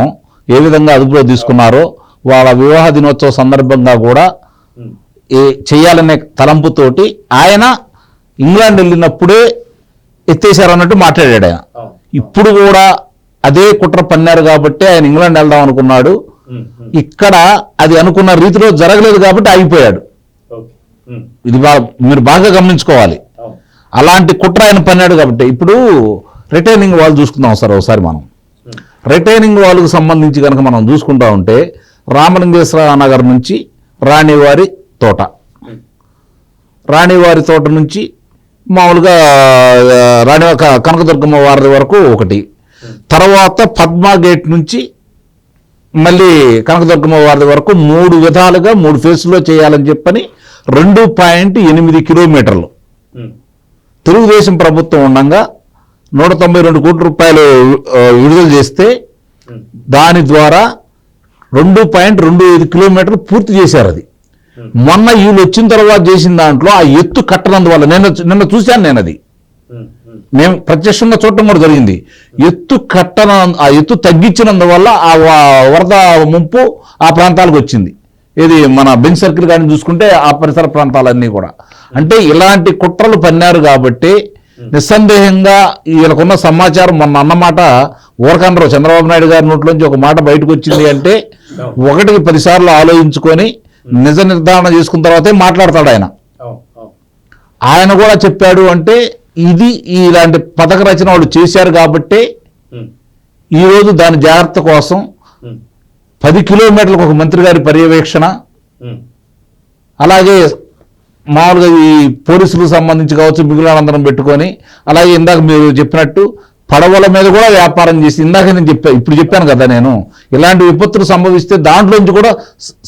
ఏ విధంగా అదుపులో తీసుకున్నారో వాళ్ళ వివాహ దినోత్సవ సందర్భంగా కూడా చేయాలనే తలంపుతోటి ఆయన ఇంగ్లాండ్ వెళ్ళినప్పుడే ఎత్తేసారన్నట్టు మాట్లాడాడు ఆయన. ఇప్పుడు కూడా అదే కుట్ర పన్నారు కాబట్టి ఆయన ఇంగ్లాండ్ వెళ్దాం అనుకున్నాడు. ఇక్కడ అది అనుకున్న రీతిలో జరగలేదు కాబట్టి ఆగిపోయాడు. ఇది మీరు బాగా గమనించుకోవాలి. అలాంటి కుట్ర ఆయన పన్నాడు కాబట్టి ఇప్పుడు రిటైనింగ్ వాల్ చూసుకుందాం సార్ ఒకసారి. మనం రిటైనింగ్ వాల్కు సంబంధించి కనుక మనం చూసుకుంటా ఉంటే రామలింగేశ్వర నగర్ నుంచి రాణివారి తోట నుంచి మామూలుగా కనకదుర్గమ్మ వారి వరకు ఒకటి, తర్వాత పద్మా గేట్ నుంచి మళ్ళీ కనకదుర్గమ్మ వారి వరకు 3 విధాలుగా 3 ఫేజ్లో చేయాలని చెప్పని 2.8 కిలోమీటర్లు తెలుగుదేశం ప్రభుత్వం ఉండగా 192 కోట్ల రూపాయలు విడుదల చేస్తే దాని ద్వారా 2.25 కిలోమీటర్లు పూర్తి చేశారు. అది మొన్న వీళ్ళు వచ్చిన తర్వాత చేసిన దాంట్లో ఆ ఎత్తు కట్టనందువల్ల నిన్న చూశాను నేను, అది మేము ప్రత్యక్షంగా చూడటం కూడా జరిగింది. ఆ ఎత్తు తగ్గించినందువల్ల ఆ వరద ముంపు ఆ ప్రాంతాలకు వచ్చింది. ఇది మన బెంచ్ సర్కిల్ కానీ చూసుకుంటే ఆ పరిసర ప్రాంతాలన్నీ కూడా. అంటే ఇలాంటి కుట్రలు పన్నారు కాబట్టి నిస్సందేహంగా వీళ్ళకున్న సమాచారం మొన్న అన్నమాట ఊరకనరు. చంద్రబాబు నాయుడు గారి నోట్లోంచి ఒక మాట బయటకు వచ్చింది అంటే 1కి 10 సార్లు ఆలోచించుకొని నిజ నిర్ధారణ చేసుకున్న తర్వాతే మాట్లాడతాడు ఆయన. ఆయన కూడా చెప్పాడు అంటే ఇది ఇలాంటి పథక రచన వాళ్ళు చేశారు కాబట్టి ఈరోజు దాని జాగ్రత్త కోసం 10 కిలోమీటర్లకు ఒక మంత్రి గారి పర్యవేక్షణ, అలాగే మామూలుగా ఈ పోలీసులకు సంబంధించి కావచ్చు మిగిలిన అందరం పెట్టుకొని, అలాగే ఇందాక మీరు చెప్పినట్టు పడవల మీద కూడా వ్యాపారం చేసి, ఇందాక నేను ఇప్పుడు చెప్పాను కదా నేను, ఇలాంటి విపత్తులు సంభవిస్తే దాంట్లోంచి కూడా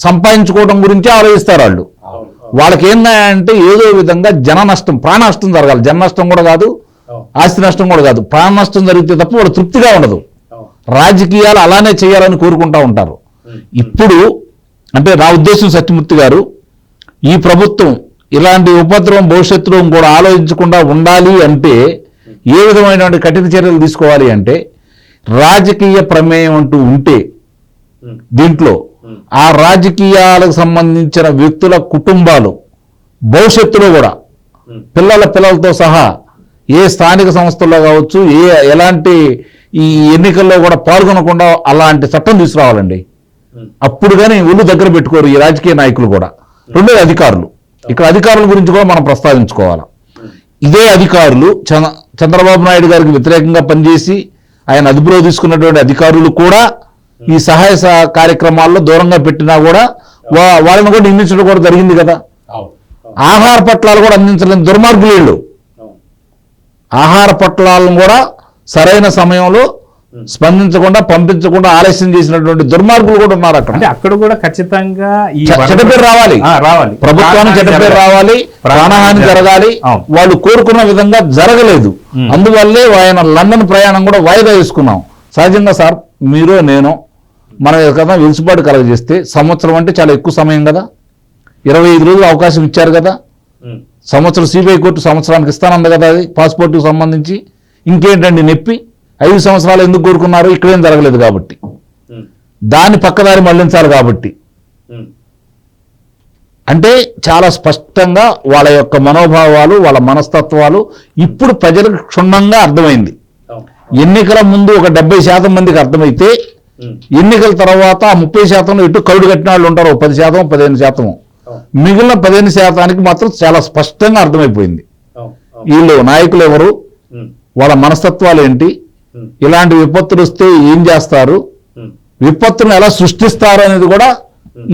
సంపాదించుకోవడం గురించి ఆలోచిస్తారు వాళ్ళు. వాళ్ళకి ఏంటంటే ఏదో విధంగా జన నష్టం, ప్రాణ నష్టం జరగాలి. జన నష్టం కూడా కాదు, ఆస్తి నష్టం కూడా కాదు, ప్రాణ నష్టం జరిగితే తప్ప వాళ్ళు తృప్తిగా ఉండదు. రాజకీయాలు అలానే చేయాలని కోరుకుంటా ఉంటారు. ఇప్పుడు అంటే నా ఉద్దేశం సత్యమూర్తి గారు, ఈ ప్రభుత్వం ఇలాంటి ఉపద్రవం భవిష్యత్తులో కూడా ఆలోచించకుండా ఉండాలి అంటే ఏ విధమైనటువంటి కఠిన చర్యలు తీసుకోవాలి అంటే రాజకీయ ప్రమేయం అంటూ ఉంటే దీంట్లో ఆ రాజకీయాలకు సంబంధించిన వ్యక్తుల కుటుంబాలు భవిష్యత్తులో కూడా పిల్లలతో సహా ఏ స్థానిక సంస్థల్లో కావచ్చు ఎలాంటి ఈ ఎన్నికల్లో కూడా పాల్గొనకుండా అలాంటి చట్టం తీసుకురావాలండి. అప్పుడు కానీ ఒళ్ళు దగ్గర పెట్టుకోరు ఈ రాజకీయ నాయకులు కూడా. రెండోది అధికారులు. ఇక్కడ అధికారుల గురించి కూడా మనం ప్రస్తావించుకోవాలి. ఇదే అధికారులు చంద్రబాబు నాయుడు గారికి వ్యతిరేకంగా పనిచేసి ఆయన అదుపులో తీసుకున్నటువంటి అధికారులు కూడా ఈ సహాయ కార్యక్రమాల్లో దూరంగా పెట్టినా కూడా వాళ్ళని కూడా నిందించడం కూడా జరిగింది కదా. ఆహార పొట్లాలు కూడా అందించలేని దుర్మార్గులు వీళ్ళు. ఆహార పొట్లాలను కూడా సరైన సమయంలో స్పందించకుండా పంపించకుండా ఆలస్యం చేసినటువంటి దుర్మార్గులు కూడా ఉన్నారు అక్కడ. అంటే అక్కడ కూడా ఖచ్చితంగా ఈ చెడ్డ పేరు రావాలి, రావాలి, ప్రభుత్వానికి చెడ్డ పేరు రావాలి, ప్రాణహాని జరగాలి. వాళ్ళు కోరుకున్న విధంగా జరగలేదు. అందువల్లే ఆయన లండన్ ప్రయాణం కూడా వాయిదా వేసుకున్నాం. సహజంగా సార్ మీరు నేను మన కదా వెలుసుబాటు కలగజేస్తే సంవత్సరం అంటే చాలా ఎక్కువ సమయం కదా, 25 రోజులు అవకాశం ఇచ్చారు కదా, సంవత్సరం సిబిఐ కోర్టు సంవత్సరానికి ఇస్తానంది కదా అది పాస్పోర్ట్కి సంబంధించి. ఇంకేంటండి నొప్పి? 5 సంవత్సరాలు ఎందుకు కోరుకున్నారు? ఇక్కడేం జరగలేదు కాబట్టి, దాన్ని పక్కదారి మళ్లించాలి కాబట్టి. అంటే చాలా స్పష్టంగా వాళ్ళ యొక్క మనోభావాలు, వాళ్ళ మనస్తత్వాలు ఇప్పుడు ప్రజలకు క్షుణ్ణంగా అర్థమైంది. ఎన్నికల ముందు ఒక 70% మందికి అర్థమైతే ఎన్నికల తర్వాత 30% ఇటు కౌడు కట్టిన వాళ్ళు ఉంటారు, 10%, 15%. మిగిలిన 15% మాత్రం చాలా స్పష్టంగా అర్థమైపోయింది వీళ్ళు నాయకులు ఎవరు, వాళ్ళ మనస్తత్వాలు ఏంటి, ఇలాంటి విపత్తులు వస్తే ఏం చేస్తారు, విపత్తులను ఎలా సృష్టిస్తారు అనేది కూడా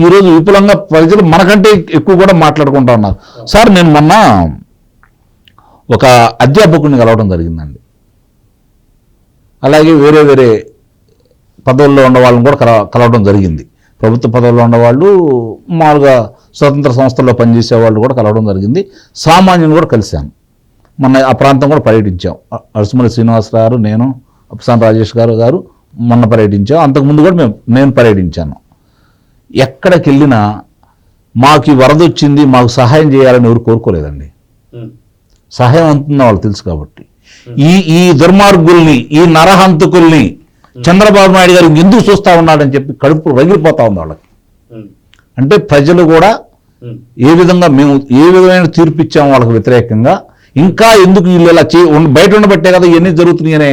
ఈరోజు విపులంగా ప్రజలు మనకంటే ఎక్కువ కూడా మాట్లాడుకుంటా ఉన్నారు. సార్ నేను మొన్న ఒక అధ్యాపకుడిని కలవడం జరిగిందండి. అలాగే వేరే వేరే పదవుల్లో ఉన్న వాళ్ళని కూడా కలవడం జరిగింది. ప్రభుత్వ పదవుల్లో ఉన్నవాళ్ళు, మామూలుగా స్వతంత్ర సంస్థల్లో పనిచేసే వాళ్ళు కూడా కలవడం జరిగింది. సామాన్యులు కూడా కలిశాను. మొన్న ఆ ప్రాంతం కూడా పర్యటించాం. అరసుమల్లి శ్రీనివాసరావు గారు, నేను, అప్సాన్ రాజేష్ గారు మొన్న పర్యటించాం. అంతకుముందు కూడా నేను పర్యటించాను. ఎక్కడికి వెళ్ళినా మాకు ఈ వరద వచ్చింది, మాకు సహాయం చేయాలని ఎవరు కోరుకోలేదండి. సహాయం అంటున్న వాళ్ళు తెలుసు కాబట్టి. ఈ దుర్మార్గుల్ని, ఈ నరహంతకుల్ని చంద్రబాబు నాయుడు గారు ఎందుకు చూస్తా ఉన్నాడని చెప్పి కడుపు రగిలిపోతా ఉంది వాళ్ళకి. అంటే ప్రజలు కూడా ఏ విధంగా మేము ఏ విధమైన తీర్పు ఇచ్చాము వాళ్ళకి వ్యతిరేకంగా, ఇంకా ఎందుకు వీళ్ళు ఇలా బయట ఉండబట్టే కదా ఇవన్నీ జరుగుతున్నాయి అనే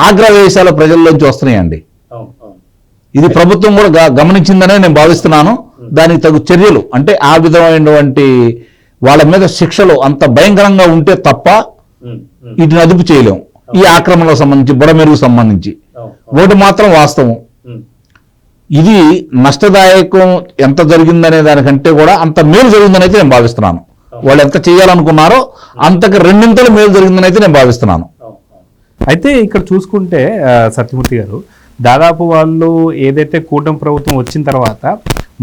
ఆగ్రహవేశాలు ప్రజల్లోంచి వస్తున్నాయండి. ఇది ప్రభుత్వం కూడా గమనించిందనే నేను భావిస్తున్నాను. దానికి తగు చర్యలు అంటే ఆ విధమైనటువంటి వాళ్ళ మీద శిక్షలు అంత భయంకరంగా ఉంటే తప్ప వీటిని అదుపు చేయలేం. ఈ ఆక్రమణలకు సంబంధించి, బుడమెరుగు సంబంధించి ఒకటి మాత్రం వాస్తవం, ఇది నష్టదాయకం ఎంత జరిగిందనే దానికంటే కూడా అంత మేలు జరిగిందని అయితే నేను భావిస్తున్నాను. వాళ్ళు ఎంత చేయాలనుకున్నారో అంతకు 2 మేలు జరిగిందని అయితే నేను భావిస్తున్నాను. అయితే ఇక్కడ చూసుకుంటే సత్యమూర్తి గారు, దాదాపు వాళ్ళు ఏదైతే కూటమి ప్రభుత్వం వచ్చిన తర్వాత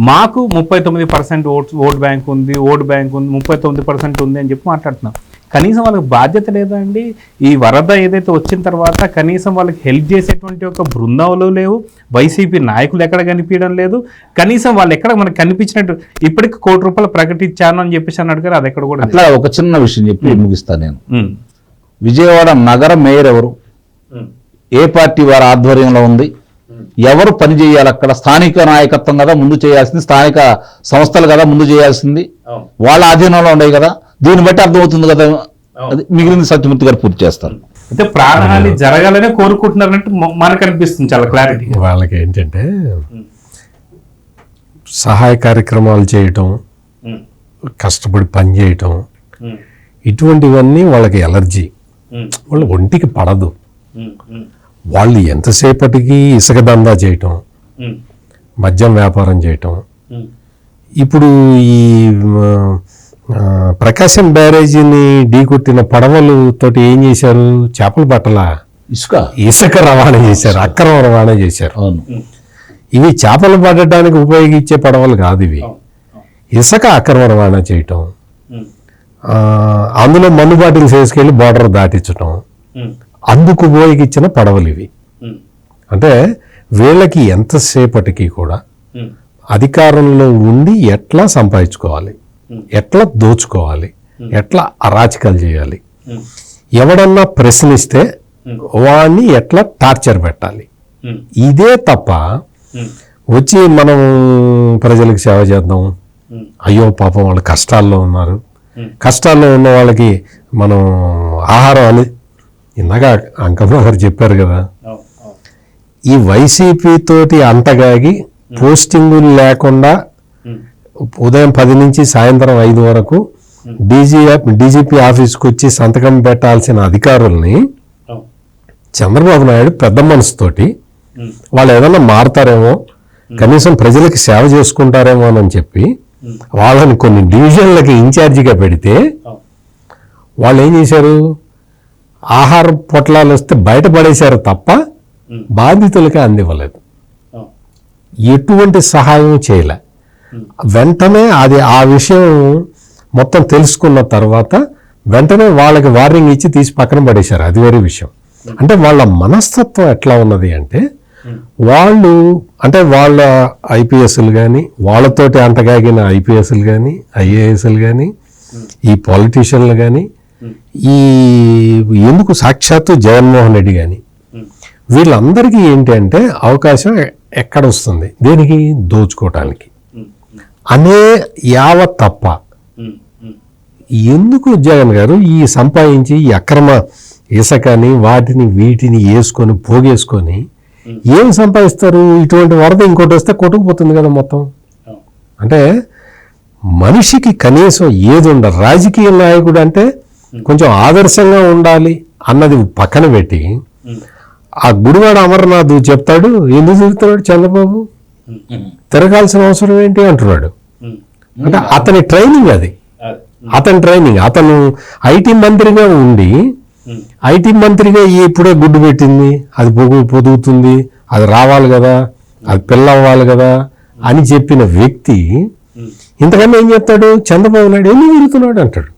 మాకు 39% ఓట్ బ్యాంక్ ఉంది, 39% ఉంది అని చెప్పి మాట్లాడుతున్నాం. కనీసం వాళ్ళకి బాధ్యత లేదా అండి? ఈ వరద ఏదైతే వచ్చిన తర్వాత కనీసం వాళ్ళకి హెల్ప్ చేసేటువంటి ఒక బృందాలు లేవు, వైసీపీ నాయకులు ఎక్కడ కనిపించడం లేదు, కనీసం వాళ్ళు ఎక్కడ మనకు కనిపించినట్టు ఇప్పటికి ₹1 ప్రకటించాను అని చెప్పేసి అన్నాడు కదా, అది ఎక్కడ కూడా. అట్లా ఒక చిన్న విషయం చెప్పి ముగిస్తాను నేను. విజయవాడ నగర మేయర్ ఎవరు, ఏ పార్టీ వారి ఆధ్వర్యంలో ఉంది, ఎవరు పని చేయాలి అక్కడ? స్థానిక నాయకత్వం కదా ముందు చేయాల్సింది, స్థానిక సంస్థలు కదా ముందు చేయాల్సింది, వాళ్ళ ఆధీనంలో ఉండేవి కదా. దీన్ని బట్టి అర్థమవుతుంది కదా. అది మిగిలింది సత్యమూర్తి గారు పూర్తి చేస్తారు. అయితే ప్రాణహాని జరగాలనే కోరుకుంటున్నారంటే మనకు అనిపిస్తుంది చాలా క్లారిటీ. వాళ్ళకి ఏంటంటే సహాయ కార్యక్రమాలు చేయటం, కష్టపడి పని చేయటం, ఇటువంటివన్నీ వాళ్ళకి ఎలర్జీ, వాళ్ళు ఒంటికి పడదు. వాళ్ళు ఎంతసేపటికి ఇసుక దందా చేయటం, మద్యం వ్యాపారం చేయటం. ఇప్పుడు ఈ ప్రకాశం బ్యారేజీని ఢీకొట్టిన పడవలతోటి ఏం చేశారు? చేపల పట్టల ఇసుక రవాణా చేశారు, అక్రమ రవాణా చేశారు. ఇవి చేపలు పట్టడానికి ఉపయోగించే పడవలు కాదు, ఇవి ఇసుక అక్రమ రవాణా చేయటం, అందులో మన్ను బాటిల్స్ వేసుకెళ్ళి బోర్డర్ దాటించటం, అందుకు ఉపయోగించిన పడవలు ఇవి. అంటే వీళ్ళకి ఎంతసేపటికి కూడా అధికారంలో ఉండి ఎట్లా సంపాదించుకోవాలి, ఎట్లా దోచుకోవాలి, ఎట్లా అరాచకాలు చేయాలి, ఎవడన్నా ప్రశ్నిస్తే వాడిని ఎట్లా టార్చర్ పెట్టాలి, ఇదే తప్ప వచ్చి మనం ప్రజలకు సేవ చేద్దాం, అయ్యో పాపం వాళ్ళు కష్టాల్లో ఉన్నారు, కష్టాల్లో ఉన్న వాళ్ళకి మనం ఆహారం అని ఇందాక అంకమ్మ గారు చెప్పారు కదా, ఈ వైసీపీ తోటి అంతగాగి పోస్టింగులు లేకుండా ఉదయం 10 నుంచి సాయంత్రం 5 వరకు డీజీపీ ఆఫీస్కి వచ్చి సంతకం పెట్టాల్సిన అధికారుల్ని చంద్రబాబు నాయుడు పెద్ద మనసుతోటి వాళ్ళు ఏదైనా మారుతారేమో, కనీసం ప్రజలకి సేవ చేసుకుంటారేమో అని చెప్పి వాళ్ళని కొన్ని డివిజన్లకి ఇన్ఛార్జిగా పెడితే వాళ్ళు ఏం చేశారు, ఆహార పొట్లాలు వస్తే బయటపడేశారు తప్ప బాధితులకి అందివ్వలేదు, ఎటువంటి సహాయం చేయలే. వెంటనే అది ఆ విషయం మొత్తం తెలుసుకున్న తర్వాత వెంటనే వాళ్ళకి వార్నింగ్ ఇచ్చి తీసి పక్కన పడేశారు. అది వేరే విషయం. అంటే వాళ్ళ మనస్తత్వం ఎట్లా ఉన్నది అంటే, వాళ్ళు అంటే వాళ్ళ ఐపీఎస్లు కానీ, వాళ్ళతోటి అంటగాగిన ఐపీఎస్లు కానీ, ఐఏఎస్లు కానీ, ఈ పాలిటీషియన్లు కానీ, ఈ ఎందుకు సాక్షాత్తు జగన్మోహన్ రెడ్డి కానీ, వీళ్ళందరికీ ఏంటి అంటే అవకాశం ఎక్కడ వస్తుంది, దేనికి, దోచుకోవటానికి అనే యావత్ తప్ప ఎందుకు జగన్ గారు ఈ సంపాదించి ఈ అక్రమ ఇసుకని వాటిని వీటిని వేసుకొని పోగేసుకొని ఏం సంపాదిస్తారు? ఇటువంటి వరద ఇంకోటి వస్తే కొట్టుకుపోతుంది కదా మొత్తం. అంటే మనిషికి కనీసం ఏది ఉండదు. రాజకీయ నాయకుడు అంటే కొంచెం ఆదర్శంగా ఉండాలి అన్నది పక్కన పెట్టి ఆ గుడివాడ అమర్నాథ్ చెప్తాడు, ఎందుకు తిరుగుతున్నాడు చంద్రబాబు, తిరగాల్సిన అవసరం ఏంటి అంటున్నాడు. అంటే అతని ట్రైనింగ్ అది, అతని ట్రైనింగ్. అతను ఐటీ మంత్రిగా ఉండి ఐటీ మంత్రిగా ఇప్పుడే గుడ్డు పెట్టింది, అది పొదుగుతుంది, అది రావాలి కదా, అది పిల్ల అవ్వాలి కదా అని చెప్పిన వ్యక్తి ఇంతకన్నా ఏం చెప్తాడు? చంద్రబాబు నాయుడు ఎందుకు తిరుగుతున్నాడు అంటాడు.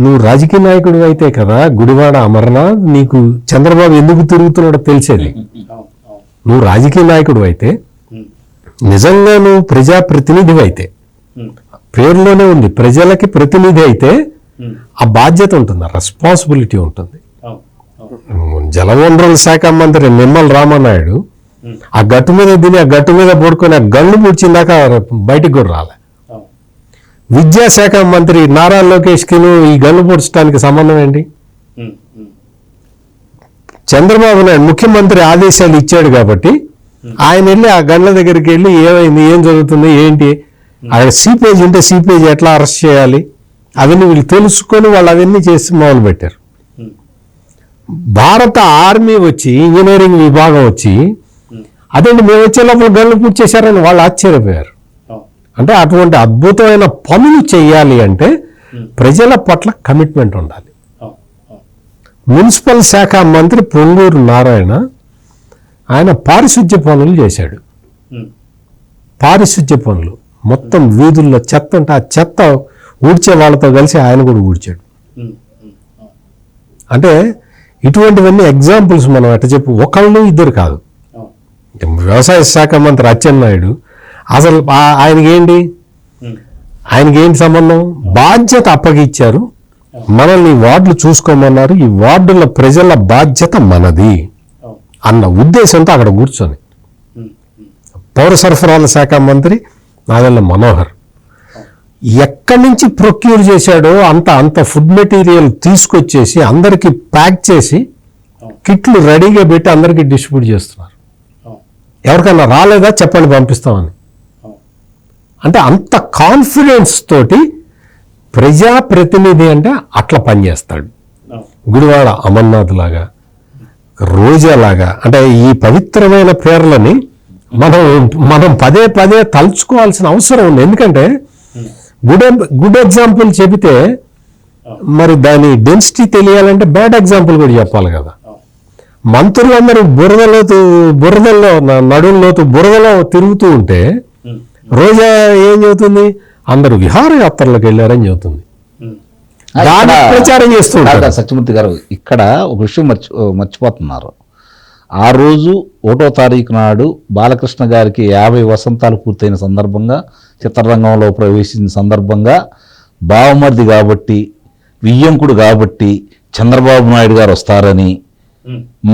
నువ్వు రాజకీయ నాయకుడు అయితే కదా గుడివాడ అమర్నాథ్, నీకు చంద్రబాబు ఎందుకు తిరుగుతున్నాడో తెలిసేది. నువ్వు రాజకీయ నాయకుడు అయితే, నిజంగా నువ్వు ప్రజాప్రతినిధి అయితే, పేరులోనే ఉంది ప్రజలకి ప్రతినిధి అయితే ఆ బాధ్యత ఉంటుంది, రెస్పాన్సిబిలిటీ ఉంటుంది. జలవనరుల శాఖ మంత్రి నిమ్మల రామనాయుడు ఆ గట్టు మీద తిని ఆ గట్టు మీద పడుకొని ఆ గన్ను పుడిచిందాక బయటికి కూడా రాలే. విద్యాశాఖ మంత్రి నారా లోకేష్కి ఈ గన్ను పొడ్చడానికి సంబంధం ఏంటి? చంద్రబాబు నాయుడు ముఖ్యమంత్రి ఆదేశాలు ఇచ్చాడు కాబట్టి ఆయన వెళ్ళి ఆ గన్ల దగ్గరికి వెళ్ళి ఏమైంది, ఏం జరుగుతుంది, ఏంటి, అక్కడ సీపేజ్ ఉంటే సీపేజ్ ఎట్లా అరెస్ట్ చేయాలి అవన్నీ వీళ్ళు తెలుసుకొని వాళ్ళు అవన్నీ చేసి మొదలు పెట్టారు. భారత ఆర్మీ వచ్చి ఇంజనీరింగ్ విభాగం వచ్చి అదేంటి మేము వచ్చే లోపల గన్లు పూర్తి చేశారని వాళ్ళు ఆశ్చర్యపోయారు. అంటే అటువంటి అద్భుతమైన పనులు చేయాలి అంటే ప్రజల పట్ల కమిట్మెంట్ ఉండాలి. మున్సిపల్ శాఖ మంత్రి పొంగూరు నారాయణ ఆయన పారిశుద్ధ్య పనులు చేశాడు. పారిశుద్ధ్య పనులు మొత్తం వీధుల్లో చెత్త ఉంటే ఆ చెత్త ఊడ్చే వాళ్ళతో కలిసి ఆయన కూడా ఊడ్చాడు. అంటే ఇటువంటివన్నీ ఎగ్జాంపుల్స్ మనం ఎట్ట చెప్పు, ఒకళ్ళు ఇద్దరు కాదు. వ్యవసాయ శాఖ మంత్రి అచ్చెన్నాయుడు అసలు ఆయనకి ఏంటి సంబంధం? బాధ్యత అప్పగిచ్చారు, మనల్ని వార్డులు చూసుకోమన్నారు, ఈ వార్డుల ప్రజల బాధ్యత మనది అన్న ఉద్దేశంతో అక్కడ కూర్చొని పౌర సరఫరాల శాఖ మంత్రి నాదెళ్ల మనోహర్ ఎక్కడి నుంచి ప్రొక్యూర్ చేశాడో అంత ఫుడ్ మెటీరియల్ తీసుకొచ్చేసి అందరికీ ప్యాక్ చేసి కిట్లు రెడీగా పెట్టి అందరికీ డిస్ట్రిబ్యూట్ చేస్తున్నారు. ఎవరికైనా రాలేదా చెప్పండి పంపిస్తామని. అంటే అంత కాన్ఫిడెన్స్ తోటి ప్రజాప్రతినిధి అంటే అట్లా పనిచేస్తాడు. గుడివాడ అమర్నాథ్ లాగా, రోజా లాగా, అంటే ఈ పవిత్రమైన పేర్లని మనం పదే పదే తలుచుకోవాల్సిన అవసరం ఉంది. ఎందుకంటే గుడ్ ఎగ్జాంపుల్ చెబితే మరి దాని డెన్సిటీ తెలియాలంటే బ్యాడ్ ఎగ్జాంపుల్ కూడా చెప్పాలి కదా. మంత్రులందరూ బురదలో నడుంలోతు బురదలో తిరుగుతూ ఉంటే రోజా ఏం చెబుతుంది? అందరూ విహారయాత్రలకు వెళ్ళారని చెబుతుంది, ప్రచారం చేస్తూ ఉంటారు. సత్యమూర్తి గారు ఇక్కడ ఒక విషయం మర్చిపోతున్నారు. ఆ రోజు 1వ తారీఖు నాడు బాలకృష్ణ గారికి 50 వసంతాలు పూర్తయిన సందర్భంగా, చిత్రరంగంలో ప్రవేశించిన సందర్భంగా, బావమర్ది కాబట్టి, వియ్యంకుడు కాబట్టి చంద్రబాబు నాయుడు గారు వస్తారని,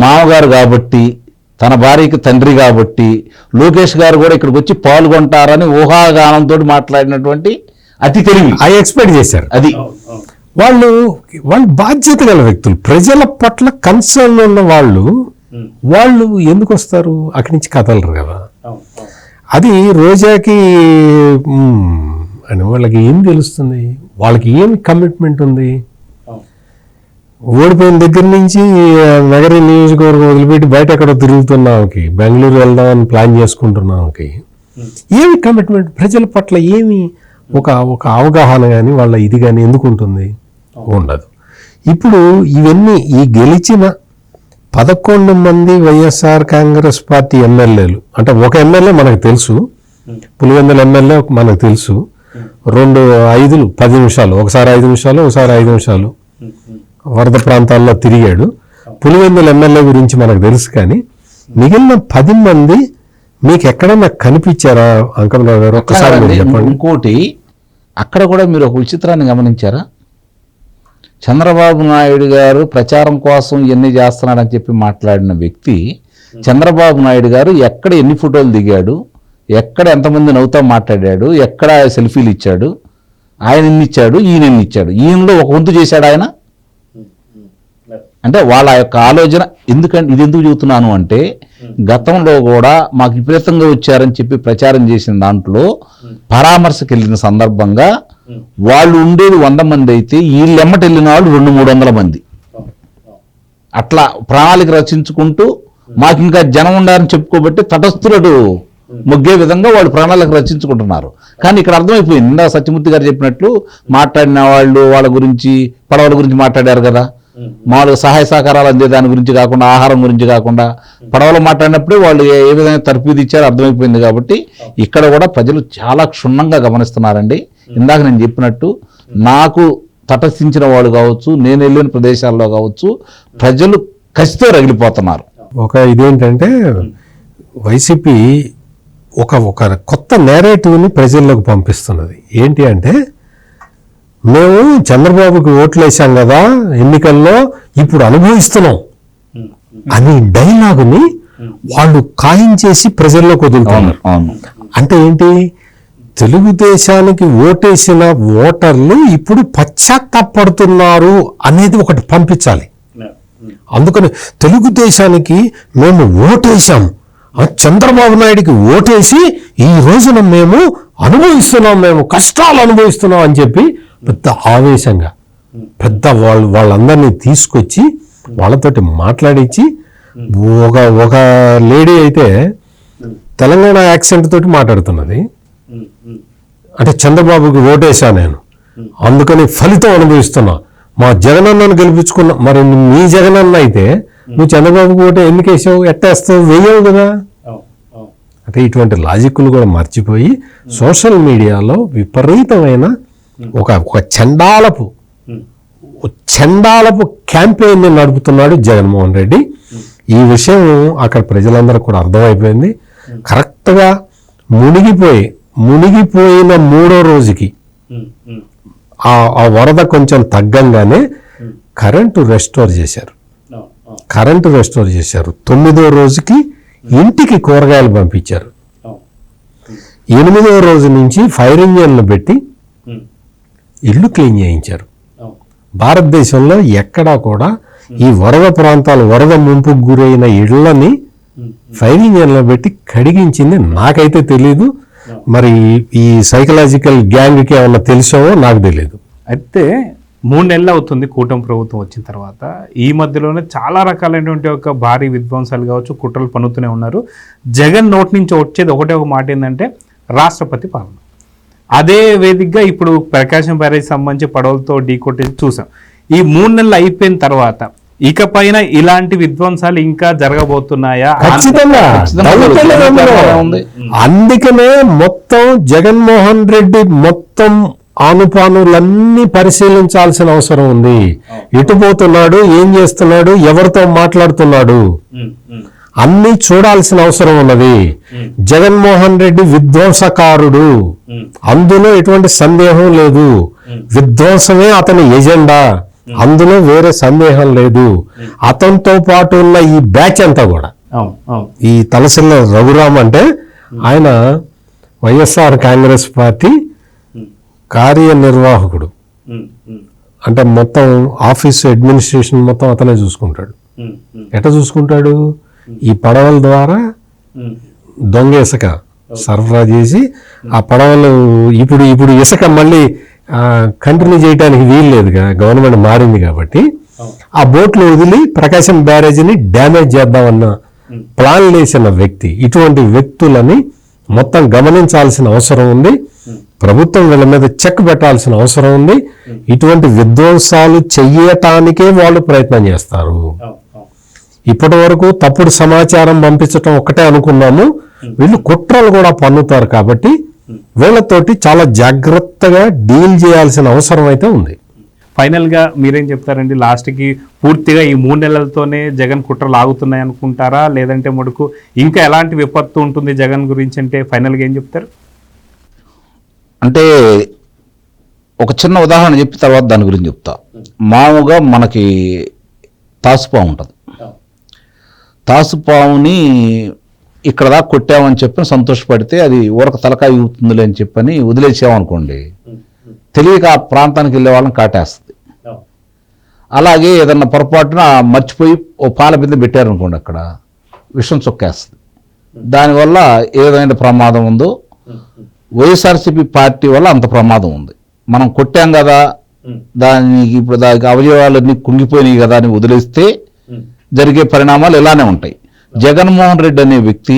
మామగారు కాబట్టి, తన భార్యకి తండ్రి కాబట్టి లోకేష్ గారు కూడా ఇక్కడికి వచ్చి పాల్గొంటారని ఊహాగానంతో మాట్లాడినటువంటి అతి తెలివి ఎక్స్పెక్ట్ చేశారు. అది వాళ్ళు బాధ్యత గల వ్యక్తులు, ప్రజల పట్ల కన్సర్న్ ఉన్న వాళ్ళు ఎందుకు వస్తారు? అక్కడి నుంచి కదలరు కదా. అది రోజాకి అని వాళ్ళకి ఏం తెలుస్తుంది? వాళ్ళకి ఏమి కమిట్మెంట్ ఉంది? ఓడిపోయిన దగ్గర నుంచి నగర నియోజకవర్గం వదిలిపెట్టి బయట ఎక్కడో తిరుగుతున్నాంకి, బెంగళూరు వెళ్దామని ప్లాన్ చేసుకుంటున్నాంకి ఏమి కమిట్మెంట్ ప్రజల పట్ల ఏమి ఒక అవగాహన కానీ వాళ్ళ ఇది కానీ ఎందుకు ఉంటుంది? ఉండదు. ఇప్పుడు ఇవన్నీ ఈ గెలిచిన 11 మంది వైఎస్ఆర్ కాంగ్రెస్ పార్టీ ఎమ్మెల్యేలు, అంటే ఒక ఎమ్మెల్యే మనకు తెలుసు, పులివెందుల ఎమ్మెల్యే మనకు తెలుసు, 10 నిమిషాలు, ఒకసారి 5 నిమిషాలు, ఒకసారి 5 నిమిషాలు వరద ప్రాంతాల్లో తిరిగాడు. పులివెందుల ఎమ్మెల్యే గురించి మనకు తెలుసు. కానీ మిగిలిన 10 మంది మీకు ఎక్కడన్నా కనిపించారా అంకమరావు గారు? ఒక్కసారి మీరు చెప్పండి. ఇంకోటి, అక్కడ కూడా మీరు ఒక విచిత్రాన్ని గమనించారా? చంద్రబాబు నాయుడు గారు ప్రచారం కోసం ఎన్ని చేస్తున్నాడని చెప్పి మాట్లాడిన వ్యక్తి, చంద్రబాబు నాయుడు గారు ఎక్కడ ఎన్ని ఫోటోలు దిగాడు, ఎక్కడ ఎంతమంది నవ్వుతా మాట్లాడాడు, ఎక్కడ సెల్ఫీలు ఇచ్చాడు, ఆయన ఎన్ని ఇచ్చాడు, ఈయన ఎన్ని ఇచ్చాడు, ఈయనలో ఒక వంతు చేశాడు ఆయన. అంటే వాళ్ళ యొక్క ఆలోచన. ఎందుకంటే ఇది ఎందుకు చెబుతున్నాను అంటే, గతంలో కూడా మాకు విపరీతంగా వచ్చారని చెప్పి ప్రచారం చేసిన దాంట్లో పరామర్శకు వెళ్ళిన సందర్భంగా వాళ్ళు ఉండేది 100 మంది అయితే వీళ్ళెమ్మటి వెళ్ళిన వాళ్ళు 200-300 మంది. అట్లా ప్రణాళిక రచించుకుంటూ మాకు ఇంకా జనం ఉండాలని చెప్పుకోబట్టి తటస్థులడు మొగ్గే విధంగా వాళ్ళు ప్రణాళిక రచించుకుంటున్నారు. కానీ ఇక్కడ అర్థమైపోయింది, ఇందా సత్యమూర్తి గారు చెప్పినట్లు మాట్లాడిన వాళ్ళు వాళ్ళ గురించి, పడవల గురించి మాట్లాడారు కదా, మామూలుగా సహాయ సహకారాలు అందే దాని గురించి కాకుండా, ఆహారం గురించి కాకుండా పడవలు మాట్లాడినప్పుడే వాళ్ళు ఏ విధంగా తర్ఫీదు ఇచ్చారో అర్థమైపోయింది. కాబట్టి ఇక్కడ కూడా ప్రజలు చాలా క్షుణ్ణంగా గమనిస్తున్నారండి. ఇందాక నేను చెప్పినట్టు నాకు తటస్థించిన వాళ్ళు కావచ్చు, నేను వెళ్ళిన ప్రదేశాల్లో కావచ్చు, ప్రజలు కసితో రగిలిపోతున్నారు. ఒక ఇదేంటంటే వైసీపీ ఒక కొత్త నేరేటివ్ని ప్రజల్లోకి పంపిస్తున్నది. ఏంటి అంటే, మేము చంద్రబాబుకి ఓట్లు వేసాం కదా ఎన్నికల్లో, ఇప్పుడు అనుభవిస్తున్నాం అని డైలాగుని వాళ్ళు ఖాయం చేసి ప్రజల్లోకి వదులుతున్నారు. అంటే ఏంటి, తెలుగుదేశానికి ఓటేసిన ఓటర్లు ఇప్పుడు పశ్చాత్తాపడుతున్నారు అనేది ఒకటి పంపించాలి. అందుకని తెలుగుదేశానికి మేము ఓటేశాం, చంద్రబాబు నాయుడికి ఓటేసి ఈ రోజున మేము అనుభవిస్తున్నాం, మేము కష్టాలు అనుభవిస్తున్నాం అని చెప్పి పెద్ద ఆవేశంగా వాళ్ళందరినీ తీసుకొచ్చి వాళ్ళతోటి మాట్లాడించి, ఒక లేడీ అయితే తెలంగాణ యాక్సెంట్ తోటి మాట్లాడుతున్నది. అంటే చంద్రబాబుకి ఓటేసా నేను, అందుకని ఫలితం అనుభవిస్తున్నా, మా జగనన్నను గెలిపించుకున్నా. మరి మీ జగనన్న అయితే నువ్వు చంద్రబాబుకి ఓటే ఎందుకు వేసావు, ఎట్టేస్తావు, వేయవు కదా. అంటే ఇటువంటి లాజిక్లు కూడా మర్చిపోయి సోషల్ మీడియాలో విపరీతమైన ఒక చండాలపు క్యాంపెయిన్ని నడుపుతున్నాడు జగన్మోహన్ రెడ్డి. ఈ విషయం అక్కడ ప్రజలందరూ కూడా అర్థమైపోయింది. కరెక్ట్గా మునిగిపోయిన 3వ రోజుకి ఆ వరద కొంచెం తగ్గంగానే కరెంటు రెస్టోర్ చేశారు. 9వ రోజుకి ఇంటికి కూరగాయలు పంపించారు. 8వ రోజు నుంచి ఫైర్ ఇంజన్లు పెట్టి ఇల్లు క్లీన్ చేయించారు. భారతదేశంలో ఎక్కడా కూడా ఈ వరద ప్రాంతాలు, వరద ముంపుకు గురైన ఇళ్లని ఫైర్ ఇంజన్లో పెట్టి కడిగించింది నాకైతే తెలీదు. మరి ఈ సైకలాజికల్ గ్యాంగ్కి ఏమన్నా తెలిసావో నాకు తెలియదు. అయితే 3 నెలలు అవుతుంది కూటమి ప్రభుత్వం వచ్చిన తర్వాత. ఈ మధ్యలోనే చాలా రకాలైనటువంటి ఒక భారీ విధ్వంసాలు కావచ్చు, కుట్రలు పన్నుతూనే ఉన్నారు. జగన్ నోటి నుంచి వచ్చేది ఒకటే ఒక మాట ఏంటంటే రాష్ట్రపతి పాలన. అదే వేదికగా ఇప్పుడు ప్రకాశం బ్యారేజ్ సంబంధించి పడవలతో ఢీకొట్టేసి చూసాం. ఈ 3 నెలలు అయిపోయిన తర్వాత ఇకపైన ఇలాంటి విధ్వంసాలు ఇంకా జరగబోతున్నాయా? ఖచ్చితంగా. అందుకనే మొత్తం జగన్మోహన్ రెడ్డి మొత్తం ఆనుపానులన్నీ పరిశీలించాల్సిన అవసరం ఉంది. ఎటు పోతున్నాడు, ఏం చేస్తున్నాడు, ఎవరితో మాట్లాడుతున్నాడు, అన్ని చూడాల్సిన అవసరం ఉన్నది. జగన్మోహన్ రెడ్డి విధ్వంసకారుడు, అందులో ఎటువంటి సందేహం లేదు. విధ్వంసమే అతని ఎజెండా, అందులో వేరే సందేహం లేదు. అతనితో పాటు ఉన్న ఈ బ్యాచ్ అంతా కూడా, ఈ తలసిల్ల రఘురామ్ అంటే ఆయన వైఎస్ఆర్ కాంగ్రెస్ పార్టీ కార్యనిర్వాహకుడు. అంటే మొత్తం ఆఫీస్ అడ్మినిస్ట్రేషన్ మొత్తం అతనే చూసుకుంటాడు. ఎట్లా చూసుకుంటాడు? ఈ పడవల ద్వారా దొంగ ఇసుక సరఫరా చేసి ఆ పడవలు ఇప్పుడు ఇసుక మళ్ళీ కంటిన్యూ చేయడానికి వీలు లేదుగా, గవర్నమెంట్ మారింది కాబట్టి ఆ బోట్లు వదిలి ప్రకాశం బ్యారేజీని డ్యామేజ్ చేద్దామన్న ప్లాన్ వేసిన వ్యక్తి. ఇటువంటి వ్యక్తులని మొత్తం గమనించాల్సిన అవసరం ఉంది. ప్రభుత్వం వీళ్ళ మీద చెక్ పెట్టాల్సిన అవసరం ఉంది. ఇటువంటి విధ్వంసాలు చెయ్యటానికే వాళ్ళు ప్రయత్నం చేస్తారు. ఇప్పటి వరకు తప్పుడు సమాచారం పంపించటం ఒక్కటే అనుకున్నాము, వీళ్ళు కుట్రలు కూడా పన్నుతారు. కాబట్టి వీళ్ళతోటి చాలా జాగ్రత్తగా డీల్ చేయాల్సిన అవసరం అయితే ఉంది. ఫైనల్గా మీరేం చెప్తారండి? లాస్ట్కి పూర్తిగా ఈ 3 నెలలతోనే జగన్ కుట్రలు ఆగుతున్నాయి అనుకుంటారా, లేదంటే మటుకు ఇంకా ఎలాంటి విపత్తు ఉంటుంది జగన్ గురించి అంటే ఫైనల్గా ఏం చెప్తారు? అంటే ఒక చిన్న ఉదాహరణ చెప్పి తర్వాత దాని గురించి చెప్తా. మామూలుగా మనకి తాసుపాము ఉంటుంది. తాసుపాముని ఇక్కడ దాకా కొట్టామని చెప్పి సంతోషపడితే అది ఊరక తలకాయ ఊపుతుందిలే అని చెప్పని వదిలేసామనుకోండి, తెలియక ఆ ప్రాంతానికి వెళ్ళే వాళ్ళని కాటేస్తుంది. అలాగే ఏదన్నా పొరపాటున మర్చిపోయి ఓ పాల బిందె పెట్టారనుకోండి, అక్కడ విషం చొక్కేస్తుంది. దానివల్ల ఏదైనా ప్రమాదం ఉందో వైఎస్ఆర్సీపీ పార్టీ వల్ల అంత ప్రమాదం ఉంది. మనం కొట్టాం కదా, దానికి ఇప్పుడు దానికి అవయవాలన్నీ కుంగిపోయినాయి కదా అని వదిలేస్తే జరిగే పరిణామాలు ఇలానే ఉంటాయి. జగన్మోహన్ రెడ్డి అనే వ్యక్తి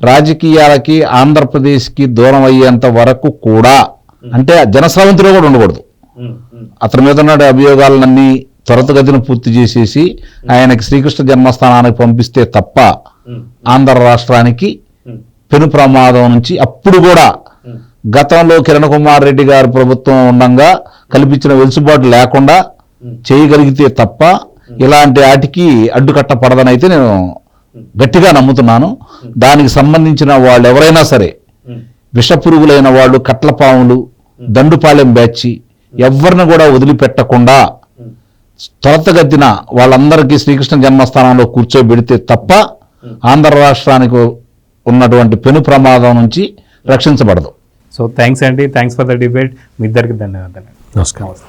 రాజకీయాలకి ఆంధ్రప్రదేశ్కి దూరం అయ్యేంత వరకు కూడా, అంటే జనస్రవంతిలో కూడా ఉండకూడదు. అతని మీద ఉన్న అభియోగాలన్నీ త్వరితగతిన పూర్తి చేసేసి ఆయనకి శ్రీకృష్ణ జన్మస్థానానికి పంపిస్తే తప్ప ఆంధ్ర రాష్ట్రానికి పెను ప్రమాదం నుంచి అప్పుడు కూడా గతంలో కిరణ్ కుమార్ రెడ్డి గారి ప్రభుత్వం ఉండగా కల్పించిన వెలుసుబాటు లేకుండా చేయగలిగితే తప్ప ఇలాంటి వాటికి అడ్డుకట్ట పడదని అయితే నేను గట్టిగా నమ్ముతున్నాను. దానికి సంబంధించిన వాళ్ళు ఎవరైనా సరే, విషపురుగులైన వాళ్ళు, కట్లపాములు, దండుపాలెం బ్యాచి ఎవరిని కూడా వదిలిపెట్టకుండా త్వరితగతిన వాళ్ళందరికీ శ్రీకృష్ణ జన్మస్థానంలో కూర్చోబెడితే తప్ప ఆంధ్ర రాష్ట్రానికి ఉన్నటువంటి పెను ప్రమాదం నుంచి రక్షించబడదు. సో థ్యాంక్స్ అండి, థ్యాంక్స్ ఫర్ ద డిబేట్. మీ ఇద్దరికి ధన్యవాదాలు. నమస్కారం.